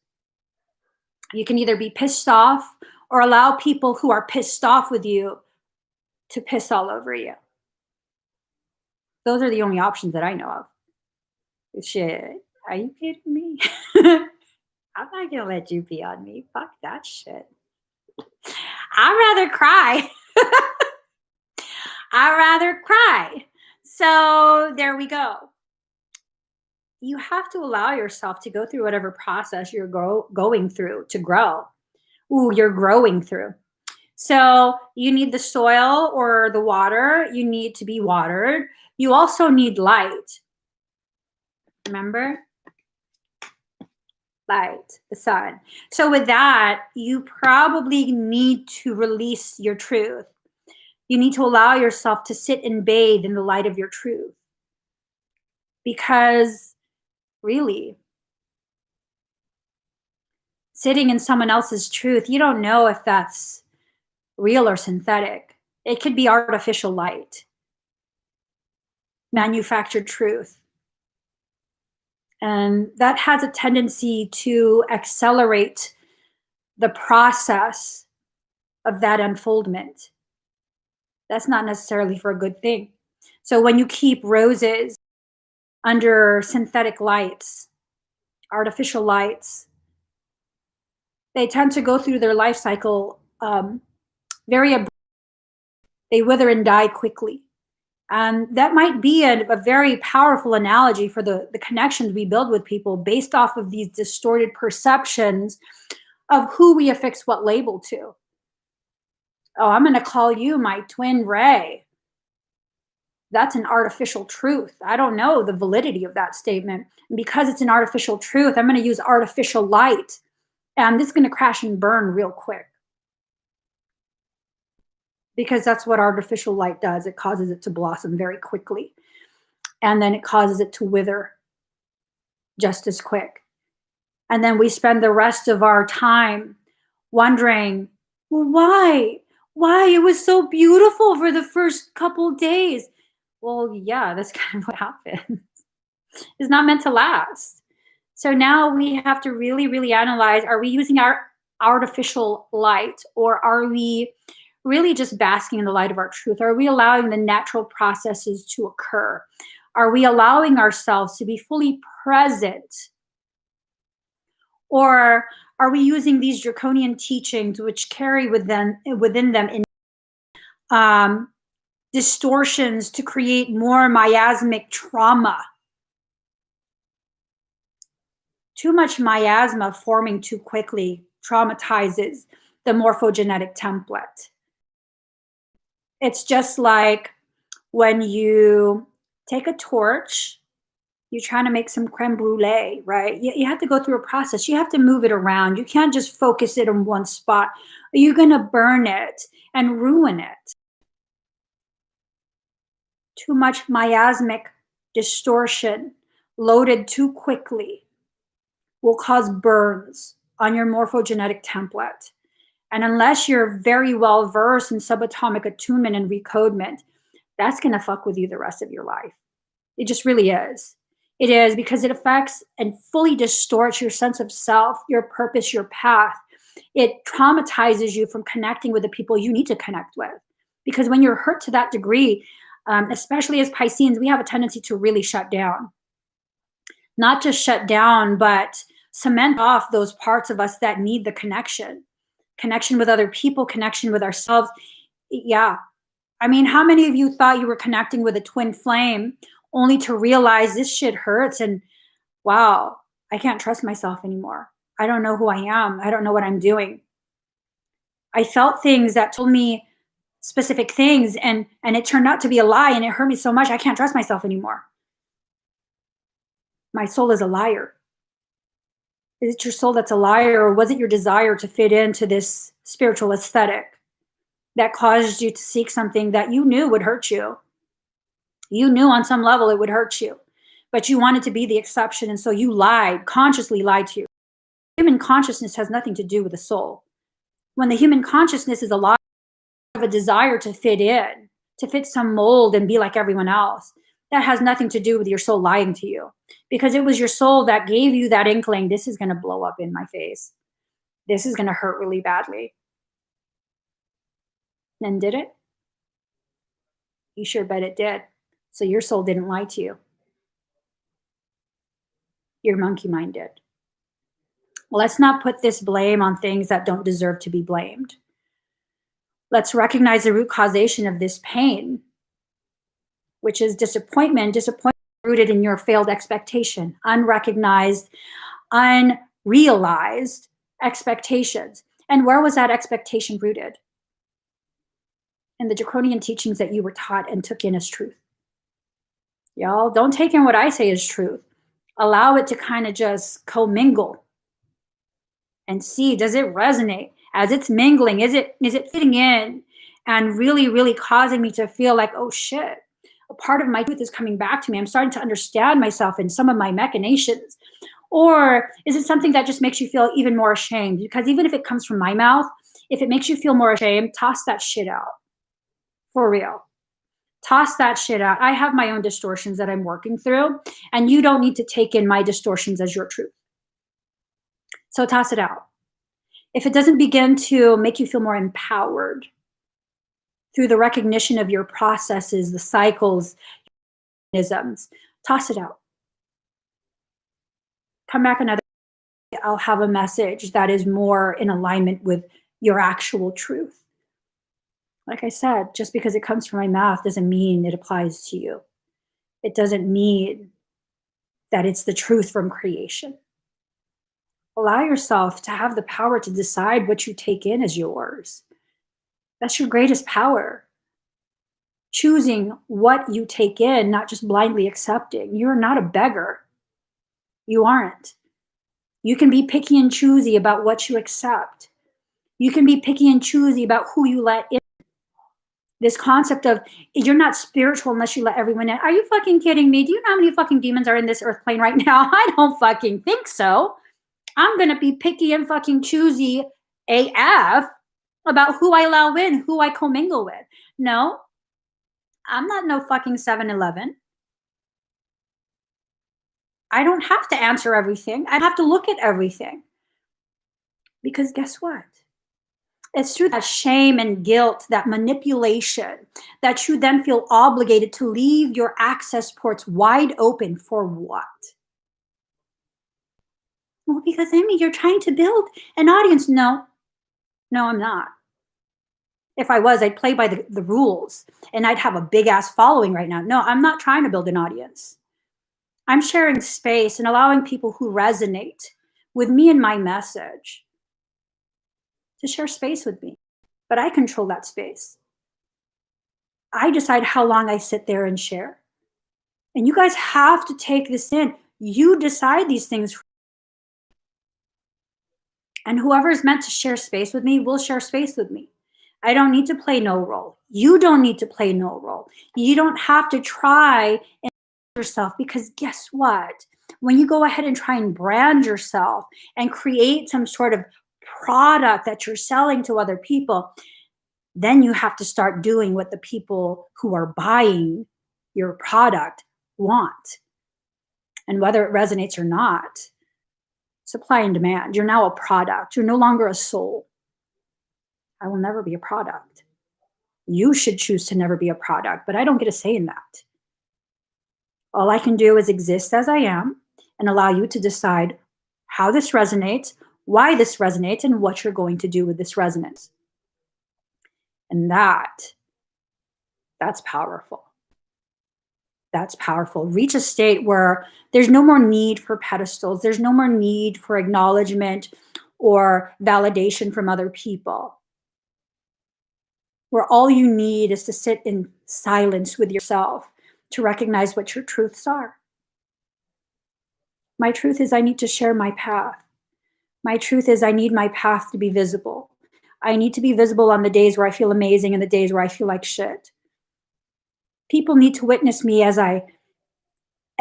You can either be pissed off or allow people who are pissed off with you to piss all over you. Those are the only options that I know of. Shit, are you kidding me? I'm not gonna let you pee on me. Fuck that shit. I'd rather cry. I'd rather cry. So there we go. You have to allow yourself to go through whatever process you're going through to grow. Ooh, you're growing through. So you need the soil or the water. You need to be watered. You also need light. Remember? Light, the sun. So with that, you probably need to release your truth. You need to allow yourself to sit and bathe in the light of your truth. Because really, sitting in someone else's truth, you don't know if that's real or synthetic. It could be artificial light, manufactured truth. And that has a tendency to accelerate the process of that unfoldment. That's not necessarily for a good thing. So when you keep roses under synthetic lights, artificial lights, they tend to go through their life cycle very abruptly. They wither and die quickly. And that might be a very powerful analogy for the connections we build with people based off of these distorted perceptions of who we affix what label to. Oh, I'm going to call you my twin ray. That's an artificial truth. I don't know the validity of that statement. And because it's an artificial truth, I'm going to use artificial light. And this is going to crash and burn real quick. Because that's what artificial light does. It causes it to blossom very quickly. And then it causes it to wither just as quick. And then we spend the rest of our time wondering, well, why? Why? It was so beautiful for the first couple days. Well, yeah, that's kind of what happens. It's not meant to last. So now we have to really, really analyze, are we using our artificial light, or are we really just basking in the light of our truth? Are we allowing the natural processes to occur? Are we allowing ourselves to be fully present? Or are we using these draconian teachings which carry within them distortions to create more miasmic trauma? Too much miasma forming too quickly traumatizes the morphogenetic template. It's just like when you take a torch, you're trying to make some creme brulee, right? You have to go through a process. You have to move it around. You can't just focus it on one spot. You're going to burn it and ruin it. Too much miasmic distortion loaded too quickly will cause burns on your morphogenetic template. And unless you're very well versed in subatomic attunement and recodement, that's going to fuck with you the rest of your life. It just really is. It is, because it affects and fully distorts your sense of self, your purpose, your path. It traumatizes you from connecting with the people you need to connect with. Because when you're hurt to that degree, especially as Pisceans, we have a tendency to really shut down. Not just shut down, but cement off those parts of us that need the connection with other people, connection with ourselves. Yeah. I mean, how many of you thought you were connecting with a twin flame only to realize this shit hurts and wow, I can't trust myself anymore. I don't know who I am. I don't know what I'm doing. I felt things that told me specific things and it turned out to be a lie and it hurt me so much I can't trust myself anymore. My soul is a liar. Is it your soul that's a liar, or was it your desire to fit into this spiritual aesthetic that caused you to seek something that you knew would hurt you? You knew on some level it would hurt you, but you wanted to be the exception, and so you lied, consciously lied to you. human consciousness has nothing to do with the soul. When the human consciousness is a lot of a desire to fit in, to fit some mold and be like everyone else, that has nothing to do with your soul lying to you, because it was your soul that gave you that inkling, this is going to blow up in my face. This is going to hurt really badly. And did it? You sure bet it did. So your soul didn't lie to you. Your monkey mind did. Well, let's not put this blame on things that don't deserve to be blamed. Let's recognize the root causation of this pain, which is disappointment. Disappointment rooted in your failed expectation, unrecognized, unrealized expectations. And where was that expectation rooted? In the draconian teachings that you were taught and took in as truth. Y'all, don't take in what I say as truth. Allow it to kind of just commingle and see, does it resonate? As it's mingling, is it fitting in and really, really causing me to feel like, oh shit, a part of my truth is coming back to me. I'm starting to understand myself and some of my machinations. Or is it something that just makes you feel even more ashamed? Because even if it comes from my mouth, if it makes you feel more ashamed, toss that shit out. For real. Toss that shit out. I have my own distortions that I'm working through, and you don't need to take in my distortions as your truth. So toss it out. If it doesn't begin to make you feel more empowered through the recognition of your processes, the cycles, isms, toss it out. Come back another day, I'll have a message that is more in alignment with your actual truth. Like I said, just because it comes from my mouth doesn't mean it applies to you. It doesn't mean that it's the truth from creation. Allow yourself to have the power to decide what you take in as yours. That's your greatest power. Choosing what you take in, not just blindly accepting. You're not a beggar. You aren't. You can be picky and choosy about what you accept. You can be picky and choosy about who you let in. This concept of you're not spiritual unless you let everyone in. Are you fucking kidding me? Do you know how many fucking demons are in this earth plane right now? I don't fucking think so. I'm going to be picky and fucking choosy AF about who I allow in, who I commingle with. No, I'm not no fucking 7-Eleven. I don't have to answer everything. I have to look at everything. Because guess what? It's through that shame and guilt, that manipulation, that you then feel obligated to leave your access ports wide open for what? Well, because Emmie, you're trying to build an audience. No, I'm not. If I was, I'd play by the rules and I'd have a big ass following right now. No, I'm not trying to build an audience. I'm sharing space and allowing people who resonate with me and my message to share space with me. But I control that space. I decide how long I sit there and share. And you guys have to take this in. You decide these things. And whoever is meant to share space with me will share space with me. I don't need to play no role. You don't need to play no role. You don't have to try and yourself, because guess what? When you go ahead and try and brand yourself and create some sort of product that you're selling to other people, then you have to start doing what the people who are buying your product want. And whether it resonates or not, supply and demand. You're now a product. You're no longer a soul. I will never be a product. You should choose to never be a product, but I don't get a say in that. All I can do is exist as I am and allow you to decide how this resonates, why this resonates, and what you're going to do with this resonance. And that's powerful. That's powerful. Reach a state where there's no more need for pedestals. There's no more need for acknowledgement or validation from other people. Where all you need is to sit in silence with yourself to recognize what your truths are. My truth is I need to share my path. My truth is I need my path to be visible. I need to be visible on the days where I feel amazing and the days where I feel like shit. People need to witness me as I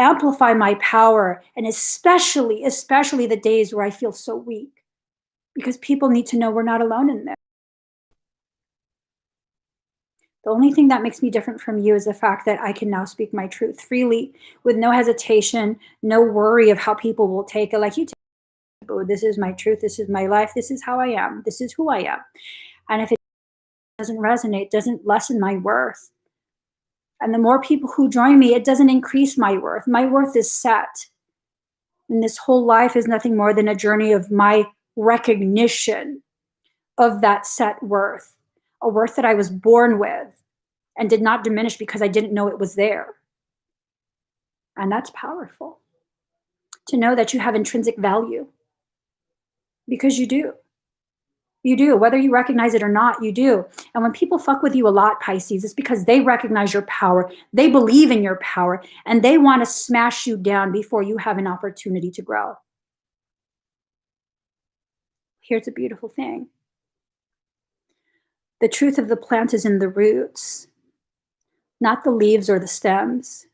amplify my power, and especially the days where I feel so weak, because people need to know we're not alone in this. The only thing that makes me different from you is the fact that I can now speak my truth freely with no hesitation, no worry of how people will take it. Like you take it, oh, this is my truth, this is my life, this is how I am, this is who I am. And if it doesn't resonate, doesn't lessen my worth. And the more people who join me, it doesn't increase my worth. My worth is set. And this whole life is nothing more than a journey of my recognition of that set worth, a worth that I was born with and did not diminish because I didn't know it was there. And that's powerful, to know that you have intrinsic value, because you do. You do. Whether you recognize it or not, you do. And when people fuck with you a lot, Pisces, it's because they recognize your power, they believe in your power, and they want to smash you down before you have an opportunity to grow. Here's a beautiful thing. The truth of the plant is in the roots, not the leaves or the stems.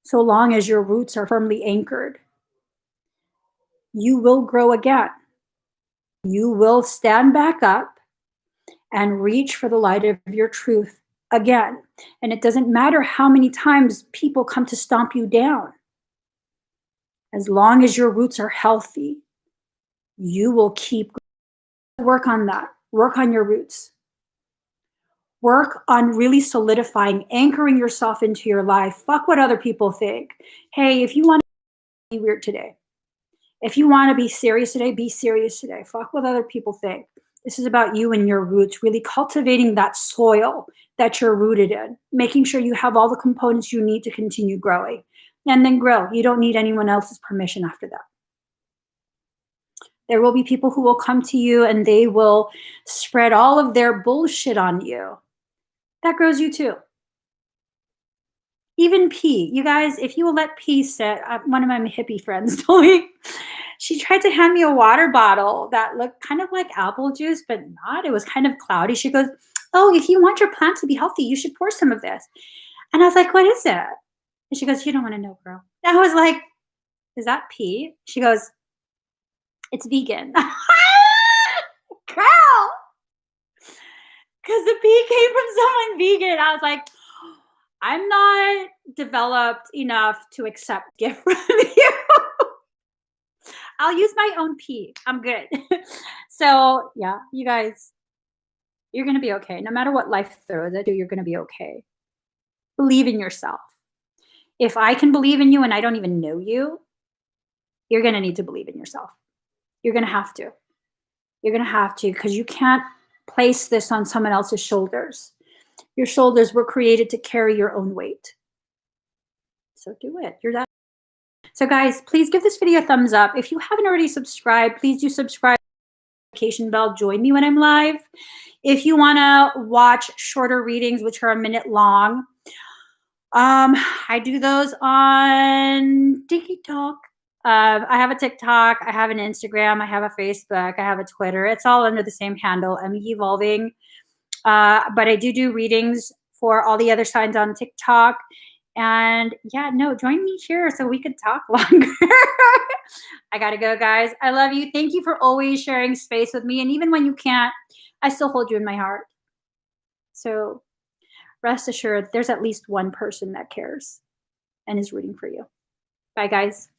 So long as your roots are firmly anchored, you will grow again. You will stand back up and reach for the light of your truth again. And it doesn't matter how many times people come to stomp you down. As long as your roots are healthy, you will keep going. Work on that. Work on your roots. Work on really solidifying, anchoring yourself into your life. Fuck what other people think. Hey, if you want to be weird today, if you want to be serious today, be serious today. Fuck what other people think. This is about you and your roots, really cultivating that soil that you're rooted in, making sure you have all the components you need to continue growing. And then grow. You don't need anyone else's permission after that. There will be people who will come to you and they will spread all of their bullshit on you. That grows you too. Even P, you guys, if you will let P sit, one of my hippie friends told me, she tried to hand me a water bottle that looked kind of like apple juice, but not. It was kind of cloudy. She goes, oh, if you want your plant to be healthy, you should pour some of this. And I was like, what is it? And she goes, you don't want to know, girl. And I was like, is that P? She goes, it's vegan. Girl! Because the P came from someone vegan. I was like, I'm not developed enough to accept gift from you. I'll use my own P. I'm good. So yeah, you guys, you're going to be okay. No matter what life throws at you, you're going to be okay. Believe in yourself. If I can believe in you and I don't even know you, you're going to need to believe in yourself. You're going to have to. You're going to have to, because you can't place this on someone else's shoulders. Your shoulders were created to carry your own weight. So do it. You're that. So guys, please give this video a thumbs up. If you haven't already subscribed, please do subscribe. Notification bell. Join me when I'm live. If you want to watch shorter readings, which are a minute long, I do those on TikTok. I have a TikTok, I have an Instagram, I have a Facebook, I have a Twitter. It's all under the same handle, Emmie Evolving. But I do readings for all the other signs on TikTok. And yeah, no, join me here so we could talk longer. I gotta go, guys. I love you. Thank you for always sharing space with me. And even when you can't, I still hold you in my heart. So rest assured, there's at least one person that cares and is rooting for you. Bye, guys.